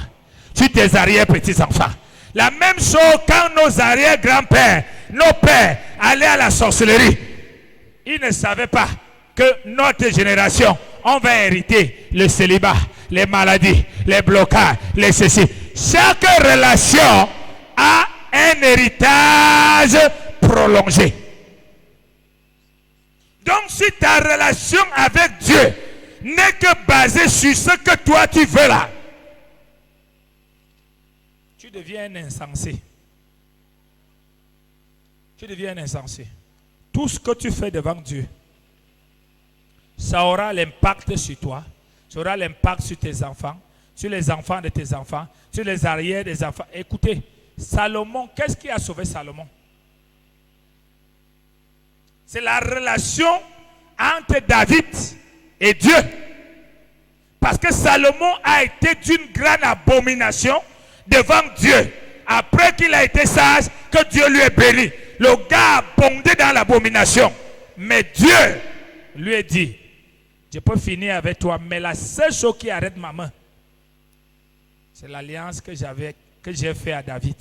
sur tes arrière-petits-enfants. La même chose quand nos arrière-grands-pères, nos pères allaient à la sorcellerie. Ils ne savaient pas que notre génération, on va hériter le célibat, les maladies, les blocages, les ceci. Chaque relation a un héritage prolongé. Donc si ta relation avec Dieu n'est que basée sur ce que toi tu veux là, tu deviens un insensé. Tu deviens un insensé. Tout ce que tu fais devant Dieu, ça aura l'impact sur toi, ça aura l'impact sur tes enfants, sur les enfants de tes enfants, sur les arrières des enfants. Écoutez, Salomon, qu'est-ce qui a sauvé Salomon? C'est la relation entre David et Dieu. Parce que Salomon a été d'une grande abomination devant Dieu. Après qu'il a été sage, que Dieu lui ait béni. Le gars a bondé dans l'abomination. Mais Dieu lui a dit, je peux finir avec toi, mais la seule chose qui arrête ma main, c'est l'alliance que j'ai fait à David.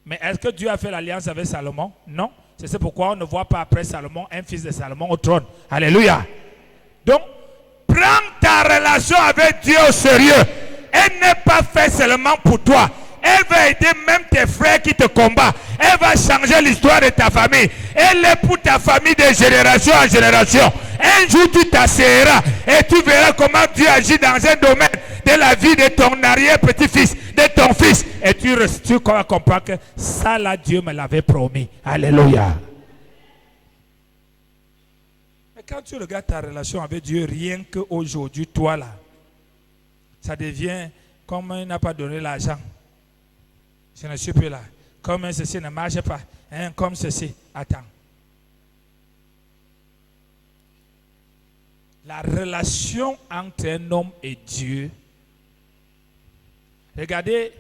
Mais est-ce que Dieu a fait l'alliance avec Salomon? Non. C'est pourquoi on ne voit pas après Salomon un fils de Salomon au trône. Alléluia. Donc, prends ta relation avec Dieu au sérieux. Elle n'est pas faite seulement pour toi. Elle va aider même tes frères qui te combattent. Elle va changer l'histoire de ta famille. Elle est pour ta famille de génération en génération. Un jour, tu t'asseoiras et tu verras comment Dieu agit dans un domaine de la vie de ton arrière-petit-fils, de ton fils. Et tu vas comprendre que ça, là, Dieu me l'avait promis. Alléluia. Mais quand tu regardes ta relation avec Dieu, rien qu'aujourd'hui, toi, là, ça devient comme il n'a pas donné l'argent. Je ne suis plus là. Comme ceci ne marche pas. Hein, comme ceci. Attends. La relation entre un homme et Dieu. Regardez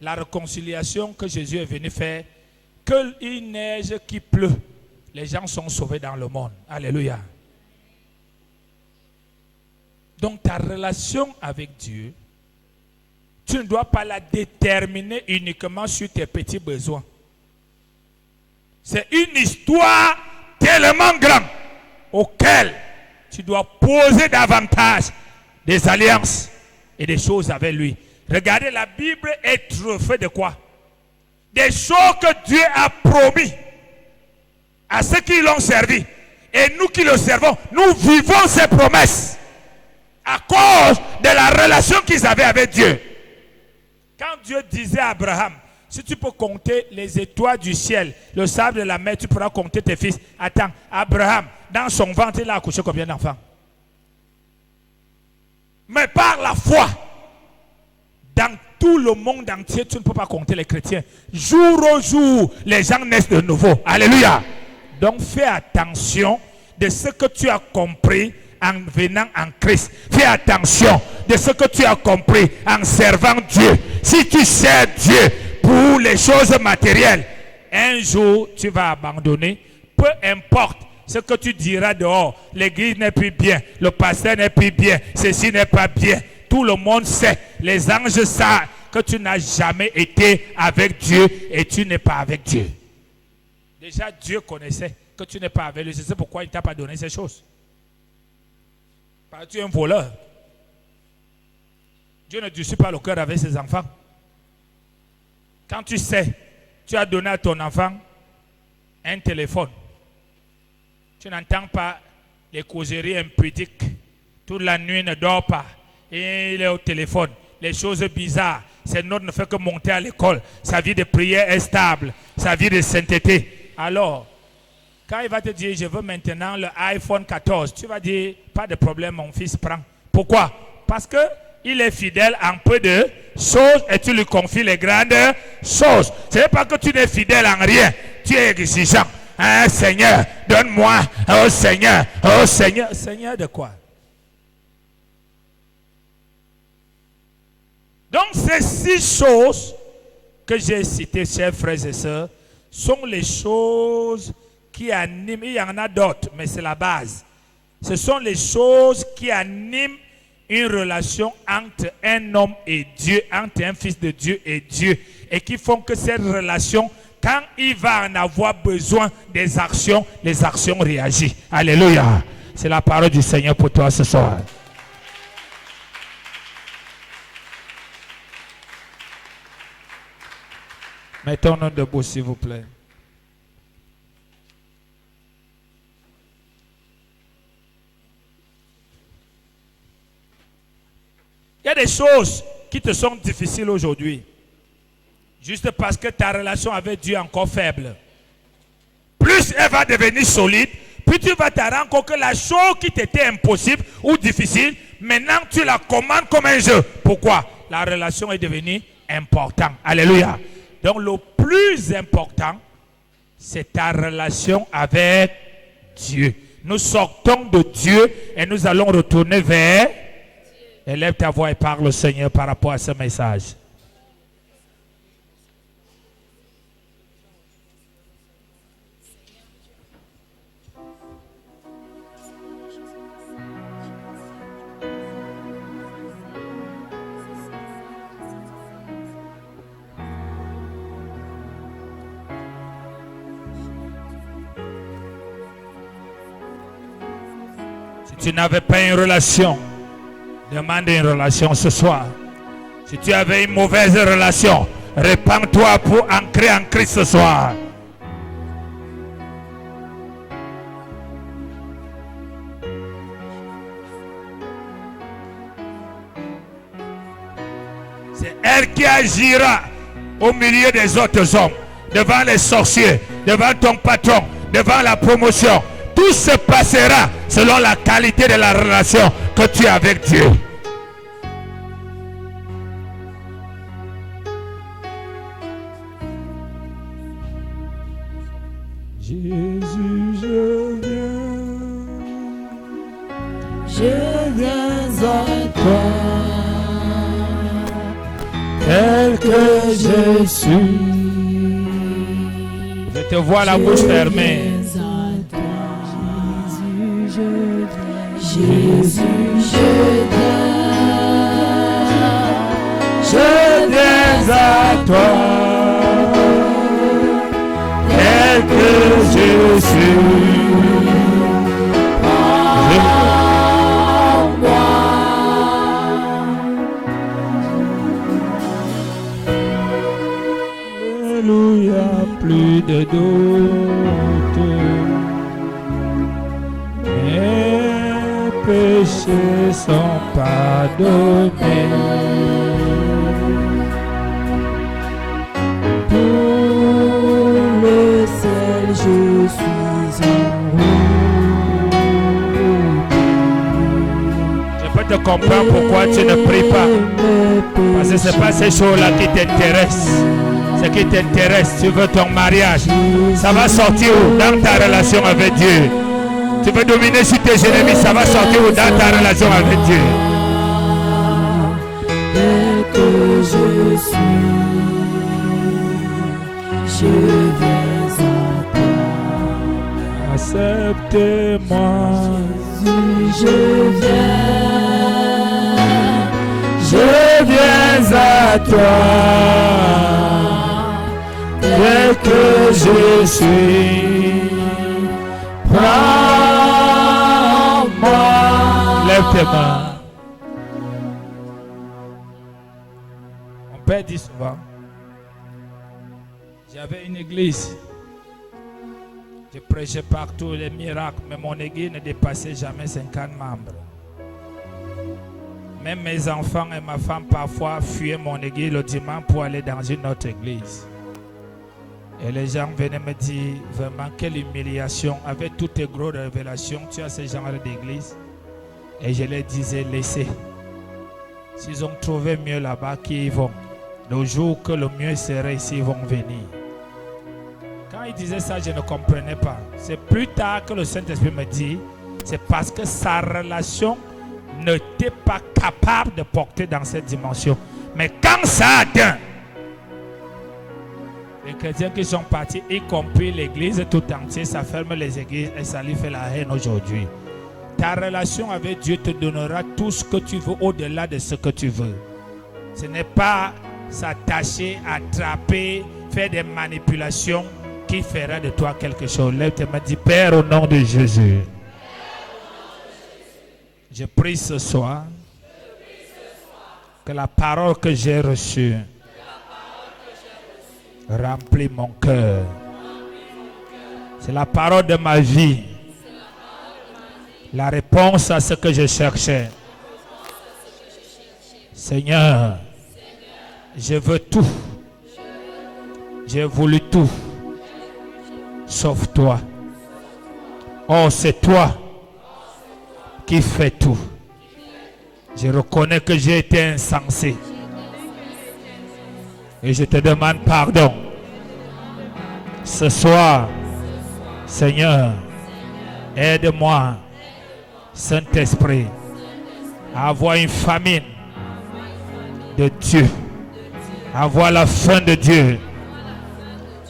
la réconciliation que Jésus est venu faire. Qu'il neige, qu'il pleut. Les gens sont sauvés dans le monde. Alléluia. Donc ta relation avec Dieu, tu ne dois pas la déterminer uniquement sur tes petits besoins. C'est une histoire tellement grande auquel tu dois poser davantage des alliances et des choses avec lui. Regardez, la Bible est truffée de quoi? Des choses que Dieu a promis à ceux qui l'ont servi. Et nous qui le servons, nous vivons ces promesses à cause de la relation qu'ils avaient avec Dieu. Quand Dieu disait à Abraham, si tu peux compter les étoiles du ciel, le sable de la mer, tu pourras compter tes fils. Attends, Abraham, dans son ventre, il a accouché combien d'enfants? Mais par la foi, dans tout le monde entier, tu ne peux pas compter les chrétiens. Jour au jour, les gens naissent de nouveau. Alléluia. Donc fais attention de ce que tu as compris en venant en Christ. Fais attention de ce que tu as compris en servant Dieu. Si tu sers Dieu pour les choses matérielles, un jour tu vas abandonner. Peu importe ce que tu diras dehors, l'église n'est plus bien, le pasteur n'est plus bien, ceci n'est pas bien. Tout le monde sait, les anges savent que tu n'as jamais été avec Dieu et tu n'es pas avec Dieu. Déjà Dieu connaissait que tu n'es pas avec lui, c'est pourquoi il ne t'a pas donné ces choses. Tu es un voleur. Dieu ne durcit pas le cœur avec ses enfants. Quand tu sais, tu as donné à ton enfant un téléphone. Tu n'entends pas les causeries impudiques. Toute la nuit, il ne dort pas. Et il est au téléphone. Les choses bizarres. Ses notes ne fait que monter à l'école. Sa vie de prière est stable. Sa vie de sainteté. Alors, quand il va te dire, je veux maintenant le iPhone 14, tu vas dire, pas de problème, mon fils, prends. Pourquoi? Parce qu'il est fidèle en peu de choses et tu lui confies les grandes choses. Ce n'est pas que tu n'es fidèle en rien. Tu es exigeant. Hein, Seigneur, donne-moi. Oh Seigneur, oh Seigneur. Seigneur de quoi? Donc ces 6 choses que j'ai citées, chers frères et sœurs, sont les choses qui animent. Il y en a d'autres, mais c'est la base. Ce sont les choses qui animent une relation entre un homme et Dieu, entre un fils de Dieu et Dieu, et qui font que cette relation, quand il va en avoir besoin des actions, les actions réagissent. Alléluia. C'est la parole du Seigneur pour toi ce soir. Mettons-nous debout, s'il vous plaît. Il y a des choses qui te sont difficiles aujourd'hui. Juste parce que ta relation avec Dieu est encore faible. Plus elle va devenir solide, plus tu vas te rendre compte que la chose qui t'était impossible ou difficile, maintenant tu la commandes comme un jeu. Pourquoi? La relation est devenue importante. Alléluia. Donc le plus important, c'est ta relation avec Dieu. Nous sortons de Dieu et nous allons retourner vers... Élève ta voix et parle au Seigneur par rapport à ce message. Si tu n'avais pas une relation, demande une relation ce soir. Si tu avais une mauvaise relation, répands-toi pour ancrer en Christ ce soir. C'est elle qui agira au milieu des autres hommes, devant les sorciers, devant ton patron, devant la promotion. Tout se passera selon la qualité de la relation que tu as avec Dieu. Jésus, je viens à toi, tel que je suis. Je te vois la bouche fermée. Jésus, je viens à toi, tel que je suis. Prends-moi. Alléluia, plus de doute. Péchés sont pardonnés. Pour le ciel, je suis en route. Je peux te comprendre pourquoi tu ne pries pas. Parce que ce n'est pas ces choses-là qui t'intéressent. Ce qui t'intéresse, tu veux ton mariage. Ça va sortir où? Dans ta relation avec Dieu. Tu veux dominer sur tes ennemis, ça va sortir dans ta relation avec Dieu. Dès que je suis, je viens à toi. Accepte-moi, je viens à toi. Dès que je suis, prends. Lève tes mains. dit souvent, j'avais une église. Je prêchais partout les miracles, mais mon église ne dépassait jamais 50 membres. Même mes enfants et ma femme parfois fuyaient mon église le dimanche pour aller dans une autre église. Et les gens venaient me dire, vraiment, quelle humiliation. Avec toutes tes grosses révélations, tu as ce genre d'église. Et je leur disais, laissez. S'ils ont trouvé mieux là-bas, qu'ils y vont. Le jour que le mieux serait ici, ils vont venir. Quand il disait ça, je ne comprenais pas. C'est plus tard que le Saint-Esprit me dit, c'est parce que sa relation n'était pas capable de porter dans cette dimension. Mais quand ça atteint, les chrétiens qui sont partis, y compris l'église tout entière, ça ferme les églises et ça lui fait la haine aujourd'hui. Ta relation avec Dieu te donnera tout ce que tu veux au-delà de ce que tu veux. Ce n'est pas s'attacher, attraper, faire des manipulations qui fera de toi quelque chose. Lève tes mains, dis Père au nom de Jésus. Je prie ce soir que la parole que j'ai reçue remplit mon cœur. C'est la parole de ma vie. La réponse à ce que je cherchais. Seigneur, je veux tout. J'ai voulu tout. Sauf toi. Oh, c'est toi qui fais tout. Je reconnais que j'ai été insensé. Et je te demande pardon. Ce soir, Seigneur, aide-moi, Saint-Esprit, à avoir une famine de Dieu, à avoir la faim de Dieu,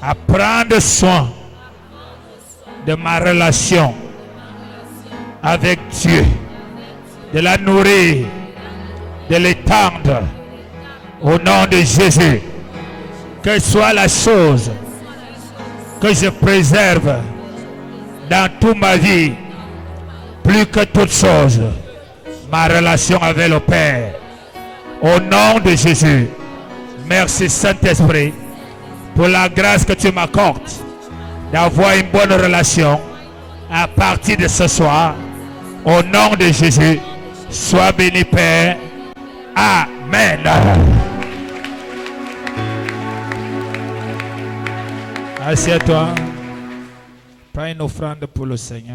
à prendre soin de ma relation avec Dieu, de la nourrir, de l'étendre au nom de Jésus. Que soit la chose que je préserve dans toute ma vie, plus que toute chose, ma relation avec le Père. Au nom de Jésus, merci Saint-Esprit pour la grâce que tu m'accordes d'avoir une bonne relation à partir de ce soir. Au nom de Jésus, sois béni Père. Amen. Assieds-toi. Prends une offrande pour le Seigneur.